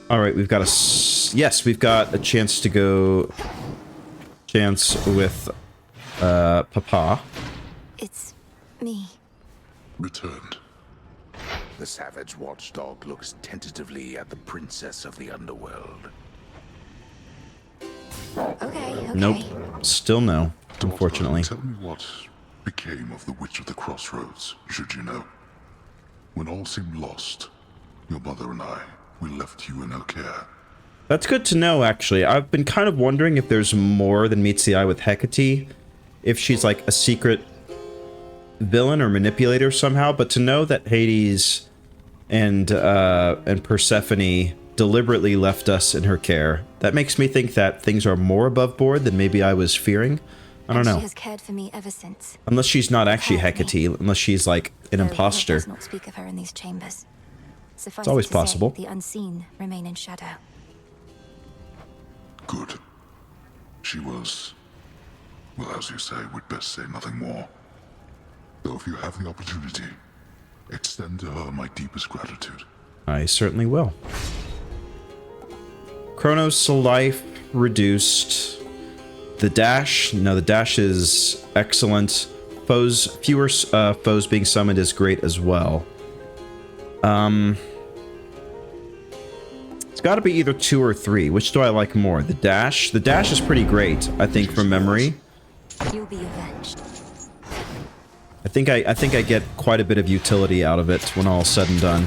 Alright, we've got yes, we've got a chance to go... chance with... Papa. It's me. Returned. The savage watchdog looks tentatively at the princess of the Underworld. Okay. Nope. Still no, unfortunately. Tell me what became of the Witch of the Crossroads, should you know. When all seemed lost, your mother and I, we left you in her care. That's good to know, actually. I've been kind of wondering if there's more than meets the eye with Hecate. If she's like a secret villain or manipulator somehow, but to know that Hades and Persephone deliberately left us in her care, that makes me think that things are more above board than maybe I was fearing. I don't know. She has cared for me ever since. Unless she's not actually Hecate, unless she's like an imposter. Does not speak of her in these chambers. Suffice It's always it to say, possible. the unseen remain in shadow. she was... well, as you say, we'd best say nothing more. Though if you have the opportunity, extend to her my deepest gratitude. I certainly will. Chronos' life reduced. The dash, no, the dash is excellent. Foes, fewer foes being summoned is great as well. It's got to be either 2 or 3. Which do I like more? The dash? The dash is pretty great, I think, from memory. You'll be avenged. I think I get quite a bit of utility out of it when all's said and done.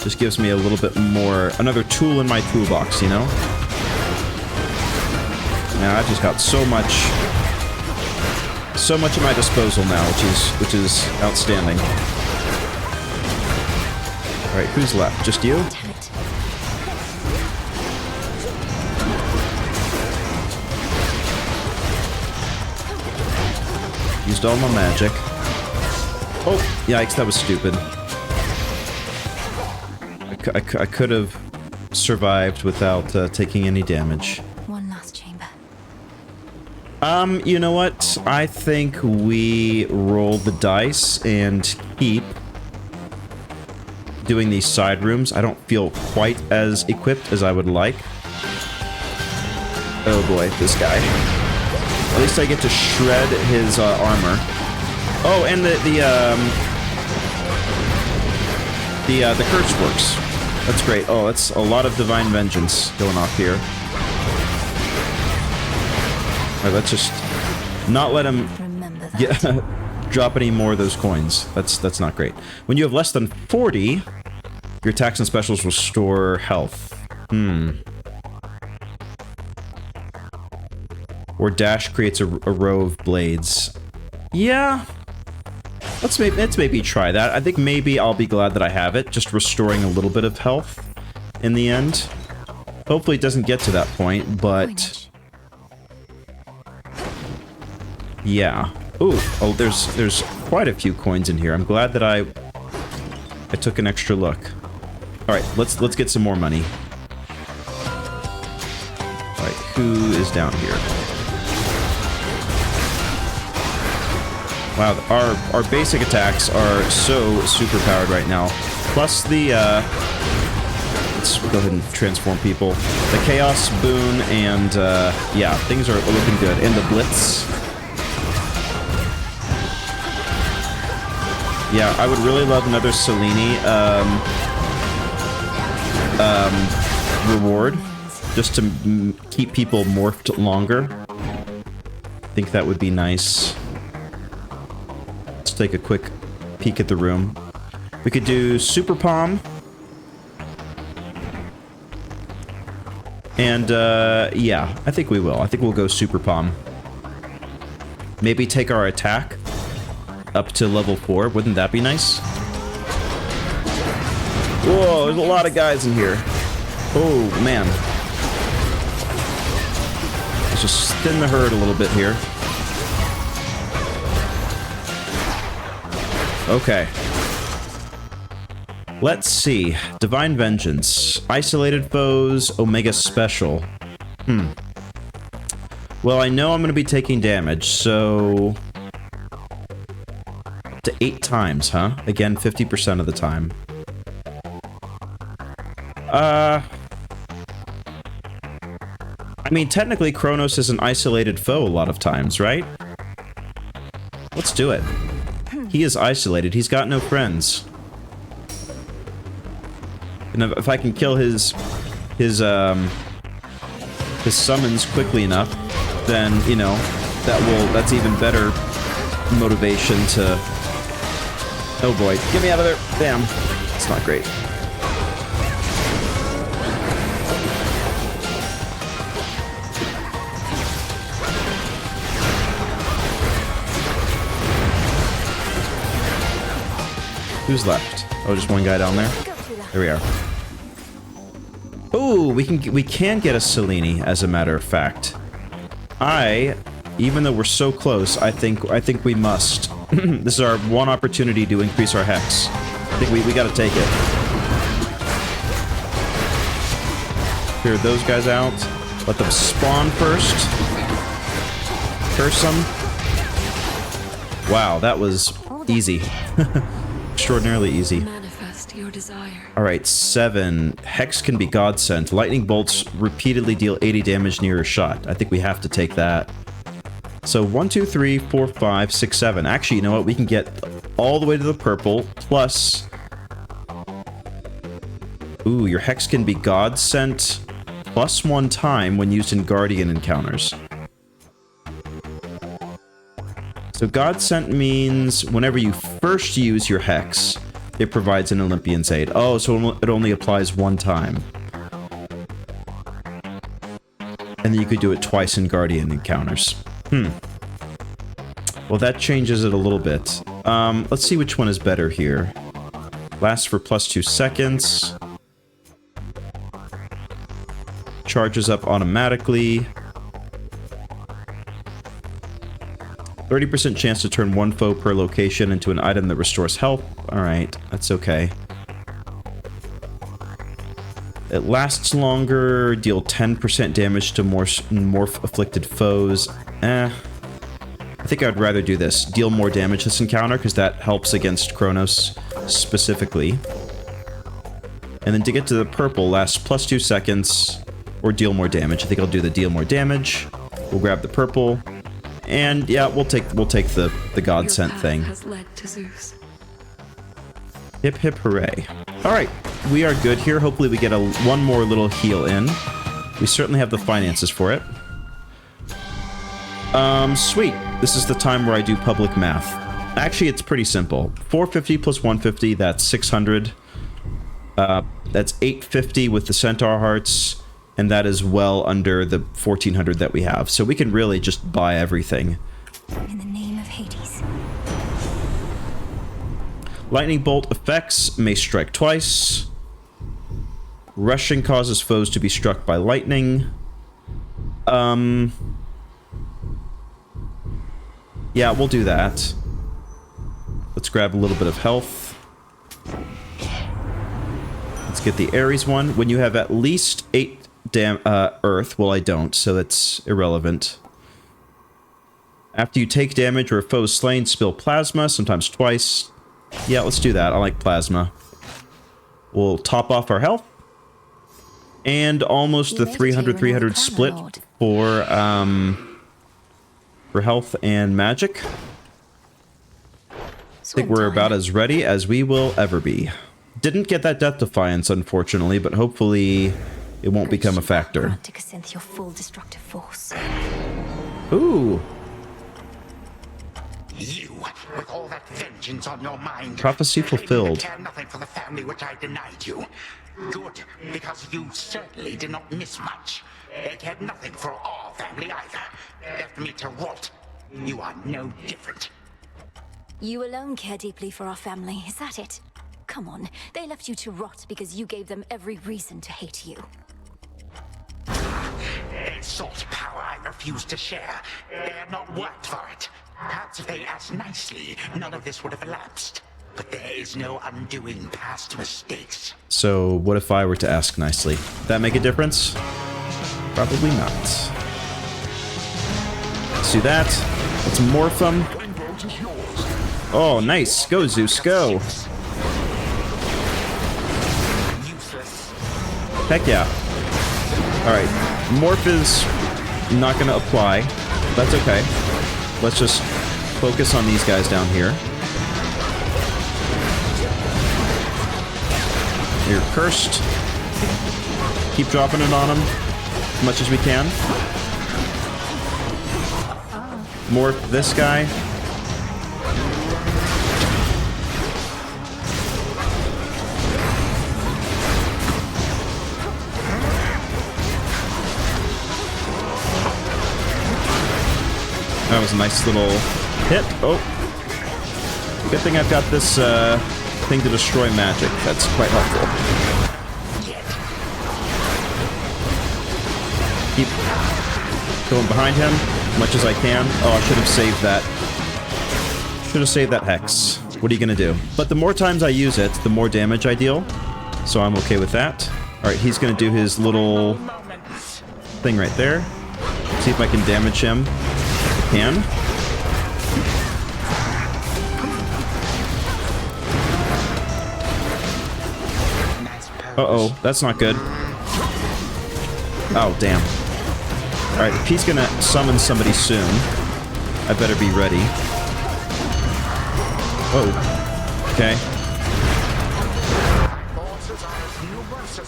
Just gives me a little bit more, another tool in my toolbox, you know? Now I've just got so much at my disposal now, which is outstanding. All right, who's left? Just you? Used all my magic. Oh, yikes, that was stupid. I could have survived without taking any damage. One last chamber. You know what? I think we roll the dice and keep doing these side rooms. I don't feel quite as equipped as I would like. Oh boy, this guy. At least I get to shred his armor. Oh, and the curse works. That's great. Oh, that's a lot of divine vengeance going off here. Alright, let's just not let him drop any more of those coins. That's not great. When you have less than 40, your attacks and specials restore health. Or dash creates a row of blades. Yeah. Let's maybe try that. I think maybe I'll be glad that I have it, just restoring a little bit of health in the end. Hopefully it doesn't get to that point, but... yeah. Ooh, oh, there's quite a few coins in here. I'm glad that I took an extra look. Alright, let's get some more money. Alright, who is down here? Wow, our basic attacks are so super powered right now. Plus the, let's go ahead and transform people. The Chaos Boon and, yeah, things are looking good. And the Blitz. Yeah, I would really love another Selene, reward. Just to keep people morphed longer. I think that would be nice. Let's take a quick peek at the room. We could do Super Palm. And, yeah, I think we will. I think we'll go Super Palm. Maybe take our attack up to level 4. Wouldn't that be nice? Whoa, there's a lot of guys in here. Oh, man. Let's just thin the herd a little bit here. Okay. Let's see. Divine Vengeance. Isolated foes. Omega Special. Well, I know I'm going to be taking damage, so... up to 8 times, huh? Again, 50% of the time. I mean, technically, Chronos is an isolated foe a lot of times, right? Let's do it. He is isolated. He's got no friends. And if I can kill his summons quickly enough, then, you know, that's even better motivation to... oh boy, get me out of there. Damn. It's not great. Who's left? Oh, just one guy down there? There we are. Oh, we can get a Selene, as a matter of fact. Even though we're so close, I think we must. This is our one opportunity to increase our hex. I think we gotta take it. Clear those guys out. Let them spawn first. Curse them. Wow, that was easy. Extraordinarily easy. Manifest your desire. Alright, 7. Hex can be God sent. Lightning bolts repeatedly deal 80 damage near a shot. I think we have to take that. So 1, 2, 3, 4, 5, 6, 7. Actually, you know what? We can get all the way to the purple, plus... Ooh, your hex can be God sent plus 1 time when used in Guardian encounters. So God sent means whenever you first use your hex, it provides an Olympian's aid. Oh, so it only applies 1 time. And then you could do it twice in Guardian encounters. Well, that changes it a little bit. Let's see which one is better here. Lasts for plus 2 seconds. Charges up automatically. 30% chance to turn 1 foe per location into an item that restores health. Alright, that's okay. It lasts longer. Deal 10% damage to morph afflicted foes. I think I'd rather do this. Deal more damage this encounter, because that helps against Chronos specifically. And then to get to the purple, lasts plus 2 seconds, or deal more damage. I think I'll do the deal more damage. We'll grab the purple. And yeah, we'll take the God sent thing. Has led to Zeus. Hip hip hooray. Alright, we are good here. Hopefully we get one more little heal in. We certainly have the finances for it. Sweet. This is the time where I do public math. Actually, it's pretty simple. 450 plus 150, that's 600. That's 850 with the centaur hearts, and that is well under the 1400 that we have. So we can really just buy everything. In the name of Hades. Lightning bolt effects may strike twice. Rushing causes foes to be struck by lightning. Yeah, we'll do that. Let's grab a little bit of health. Let's get the Ares one. When you have at least 8 earth, well, I don't, so that's irrelevant. After you take damage or a foe is slain, spill plasma, sometimes twice. Yeah, let's do that. I like plasma. We'll top off our health. And almost the 300-300 split for health and magic. I think we're about as ready as we will ever be. Didn't get that death defiance, unfortunately, but hopefully it won't become a factor. Your full destructive force. Ooh. You, with all that vengeance on your mind, Prophecy fulfilled. care nothing for the family which I denied you. Good, because you certainly did not miss much. They cared nothing for our family either. Left me to rot. You are no different. You alone care deeply for our family, is that it? Come on, they left you to rot because you gave them every reason to hate you. They sought power I refused to share. They have not worked for it. Perhaps if they asked nicely, none of this would have elapsed. But there is no undoing past mistakes. So, what if I were to ask nicely? That make a difference? Probably not. Let's do that. Let's morph them. Oh, nice. Go, Zeus, go. Heck yeah. Alright. Morph is not going to apply. That's okay. Let's just focus on these guys down here. You're cursed. Keep dropping it on them as much as we can. Morph this guy. That was a nice little hit. Oh. Good thing I've got this thing to destroy magic. That's quite helpful. Keep going behind him as much as I can. Oh, I should have saved that. Should have saved that hex. What are you going to do? But the more times I use it, the more damage I deal. So I'm okay with that. Alright, he's gonna do his little thing right there. See if I can damage him. I can. Uh-oh, that's not good. Oh, damn. Alright, if he's gonna summon somebody soon, I better be ready. Oh. Okay.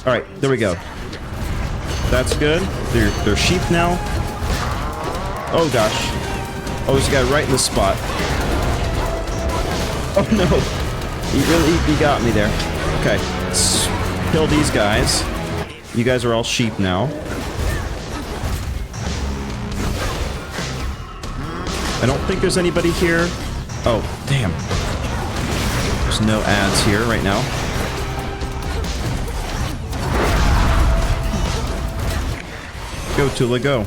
Alright, there we go. That's good. They're sheep now. Oh gosh. Oh, there's a guy right in the spot. Oh no. He got me there. Okay. Let's kill these guys. You guys are all sheep now. I don't think there's anybody here. Oh, damn. There's no ads here right now. Go, Tula, go.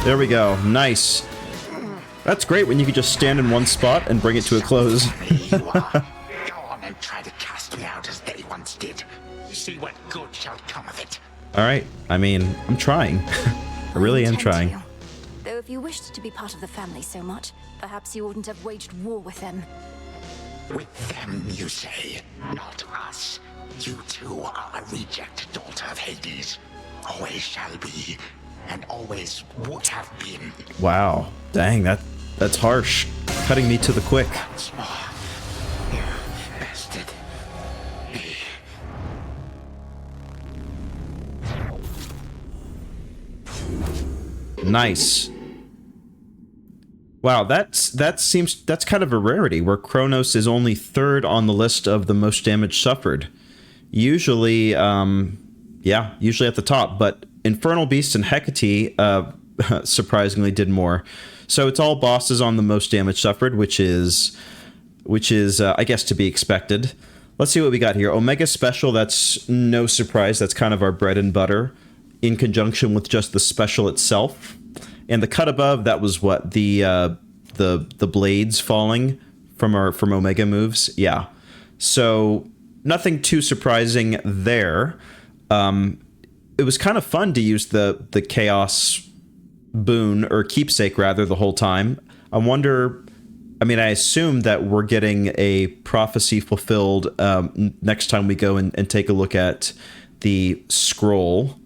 There we go. Nice. That's great when you can just stand in one spot and bring it to a close. Go on and try to cast me out as they once did. See what good shall come of it. Alright. I mean, I'm trying. I really am trying. Though if you wished to be part of the family so much, perhaps you wouldn't have waged war with them. With them, you say? Not us. You too are a reject daughter of Hades. Always shall be, and always would have been. Wow. Dang, that's harsh. Cutting me to the quick. Once more, you bested me. Nice. Wow, that's kind of a rarity, where Chronos is only third on the list of the most damage suffered. Usually, yeah, usually at the top, but Infernal Beast and Hecate surprisingly did more. So it's all bosses on the most damage suffered, which is I guess to be expected. Let's see what we got here. Omega Special, that's no surprise. That's kind of our bread and butter, in conjunction with just the special itself. And the cut above, that was what, the blades falling from Omega moves. Yeah. So nothing too surprising there. It was kind of fun to use the Chaos boon, or keepsake rather, the whole time. I wonder, I mean, I assume that we're getting a prophecy fulfilled next time we go and take a look at the scroll.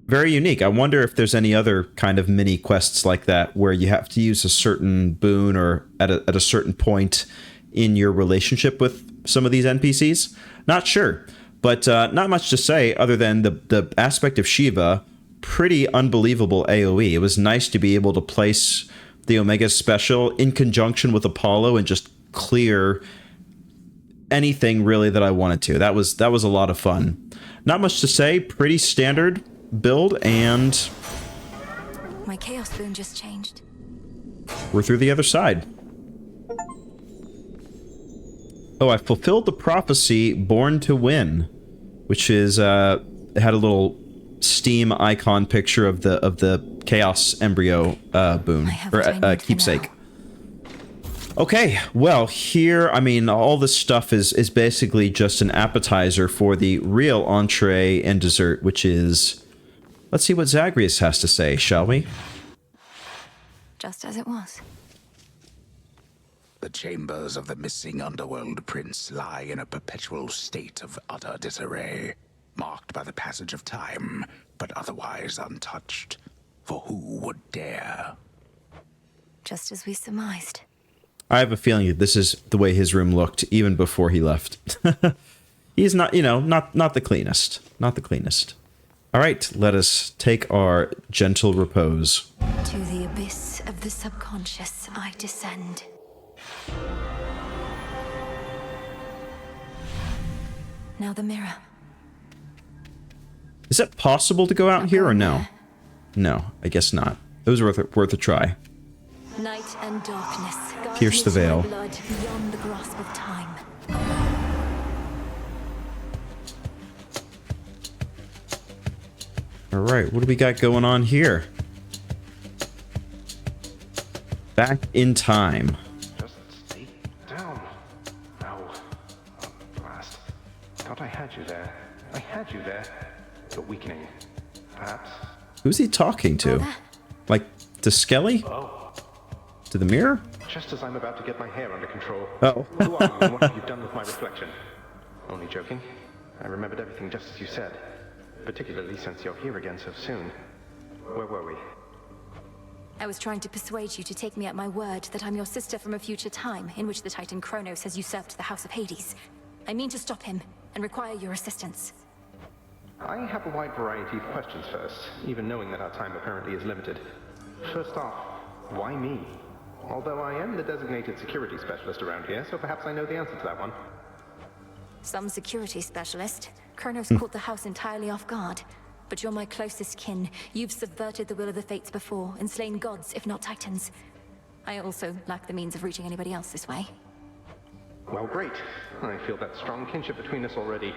Very unique. I wonder if there's any other kind of mini quests like that where you have to use a certain boon or at a certain point in your relationship with some of these NPCs. Not sure, but not much to say other than the aspect of Shiva. Pretty unbelievable AoE. It was nice to be able to place the Omega Special in conjunction with Apollo and just clear anything really that I wanted to. That was a lot of fun. Not much to say. Pretty standard build, and my Chaos boon just changed. We're through the other side. Oh, I fulfilled the prophecy Born to Win, which is it had a little Steam icon picture of the Chaos Embryo boon, or keepsake. Okay, well, here, I mean, all this stuff is basically just an appetizer for the real entree and dessert, which is... Let's see what Zagreus has to say, shall we? Just as it was. The chambers of the missing Underworld Prince lie in a perpetual state of utter disarray, marked by the passage of time, but otherwise untouched. For who would dare? Just as we surmised. I have a feeling that this is the way his room looked even before he left. He's not, not the cleanest. Not the cleanest. All right, let us take our gentle repose. To the abyss of the subconscious I descend. Now the mirror. Is it possible to go out here or no? No, I guess not. It was worth a try. Night and darkness. Pierce the veil. Blood beyond the grasp of time. All right, what do we got going on here? Back in time. had you there. I had you there, but weakening. Perhaps. Who's he talking to? Like, to Skelly? Oh. To the mirror? Just as I'm about to get my hair under control. Oh. Who are you and what have you done with my reflection? Only joking. I remembered everything just as you said. Particularly since you're here again so soon. Where were we? I was trying to persuade you to take me at my word that I'm your sister from a future time in which the Titan Chronos has usurped the House of Hades. I mean to stop him and require your assistance. I have a wide variety of questions first, even knowing that our time apparently is limited. First off, why me? Although I am the designated security specialist around here, so perhaps I know the answer to that one. Some security specialist. Chronos caught the house entirely off guard. But you're my closest kin. You've subverted the will of the fates before and slain gods, if not titans. I also lack the means of reaching anybody else this way. Well, great. I feel that strong kinship between us already.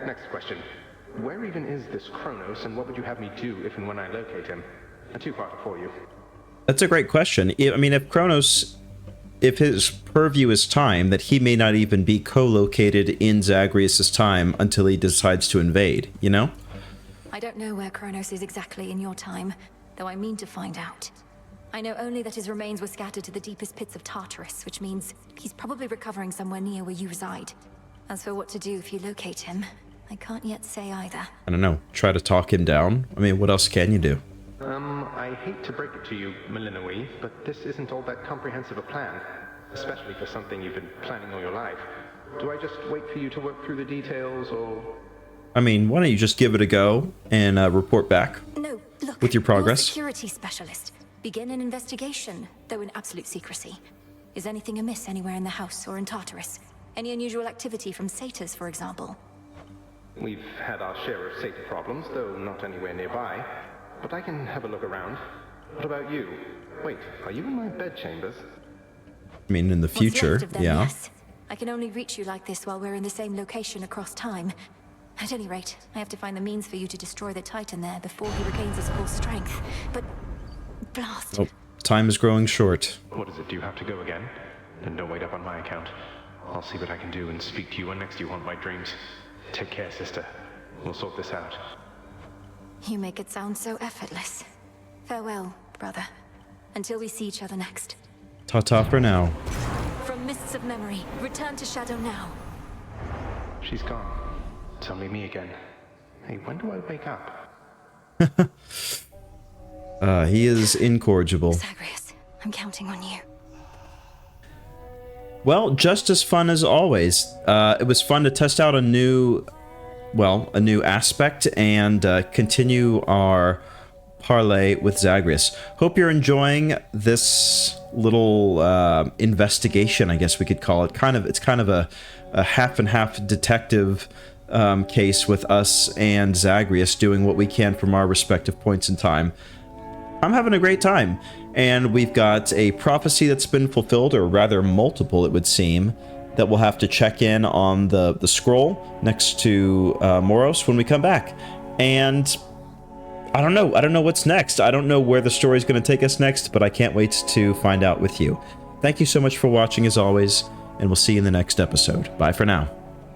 Next question. Where even is this Chronos, and what would you have me do if and when I locate him? A two-parter for you. That's a great question. I mean, if Chronos, if his purview is time, that he may not even be co-located in Zagreus' time until he decides to invade, you know? I don't know where Chronos is exactly in your time, though I mean to find out. I know only that his remains were scattered to the deepest pits of Tartarus, which means he's probably recovering somewhere near where you reside. As for what to do if you locate him, I can't yet say either. I don't know. Try to talk him down? I mean, what else can you do? I hate to break it to you, Melinoe, but this isn't all that comprehensive a plan. Especially for something you've been planning all your life. Do I just wait for you to work through the details, or...? I mean, why don't you just give it a go and report back? No, look, with your progress? You're a security specialist. Begin an investigation, though in absolute secrecy. Is anything amiss anywhere in the house or in Tartarus? Any unusual activity from satyrs, for example? We've had our share of satyr problems, though not anywhere nearby. But I can have a look around. What about you? Wait, are you in my bedchambers? I mean, in the future, What's left of them, yeah. Yes. I can only reach you like this while we're in the same location across time. At any rate, I have to find the means for you to destroy the Titan there before he regains his full strength. But... blast. Oh, time is growing short. What is it? Do you have to go again? Then don't wait up on my account. I'll see what I can do and speak to you when next you haunt my dreams. Take care, sister. We'll sort this out. You make it sound so effortless. Farewell, brother. Until we see each other next. Ta-ta for now. From mists of memory, return to shadow now. She's gone. It's only me again. Hey, when do I wake up? He is incorrigible. Zagreus, I'm counting on you. Well, just as fun as always. It was fun to test out a new aspect and continue our parlay with Zagreus. Hope you're enjoying this little investigation, I guess we could call it. It's kind of a half and half detective case with us and Zagreus doing what we can from our respective points in time. I'm having a great time, and we've got a prophecy that's been fulfilled, or rather multiple, it would seem, that we'll have to check in on the scroll next to Moros when we come back. And I don't know what's next. I don't know where the story's going to take us next, but I can't wait to find out with you. Thank you so much for watching as always, and we'll see you in the next episode. Bye for now.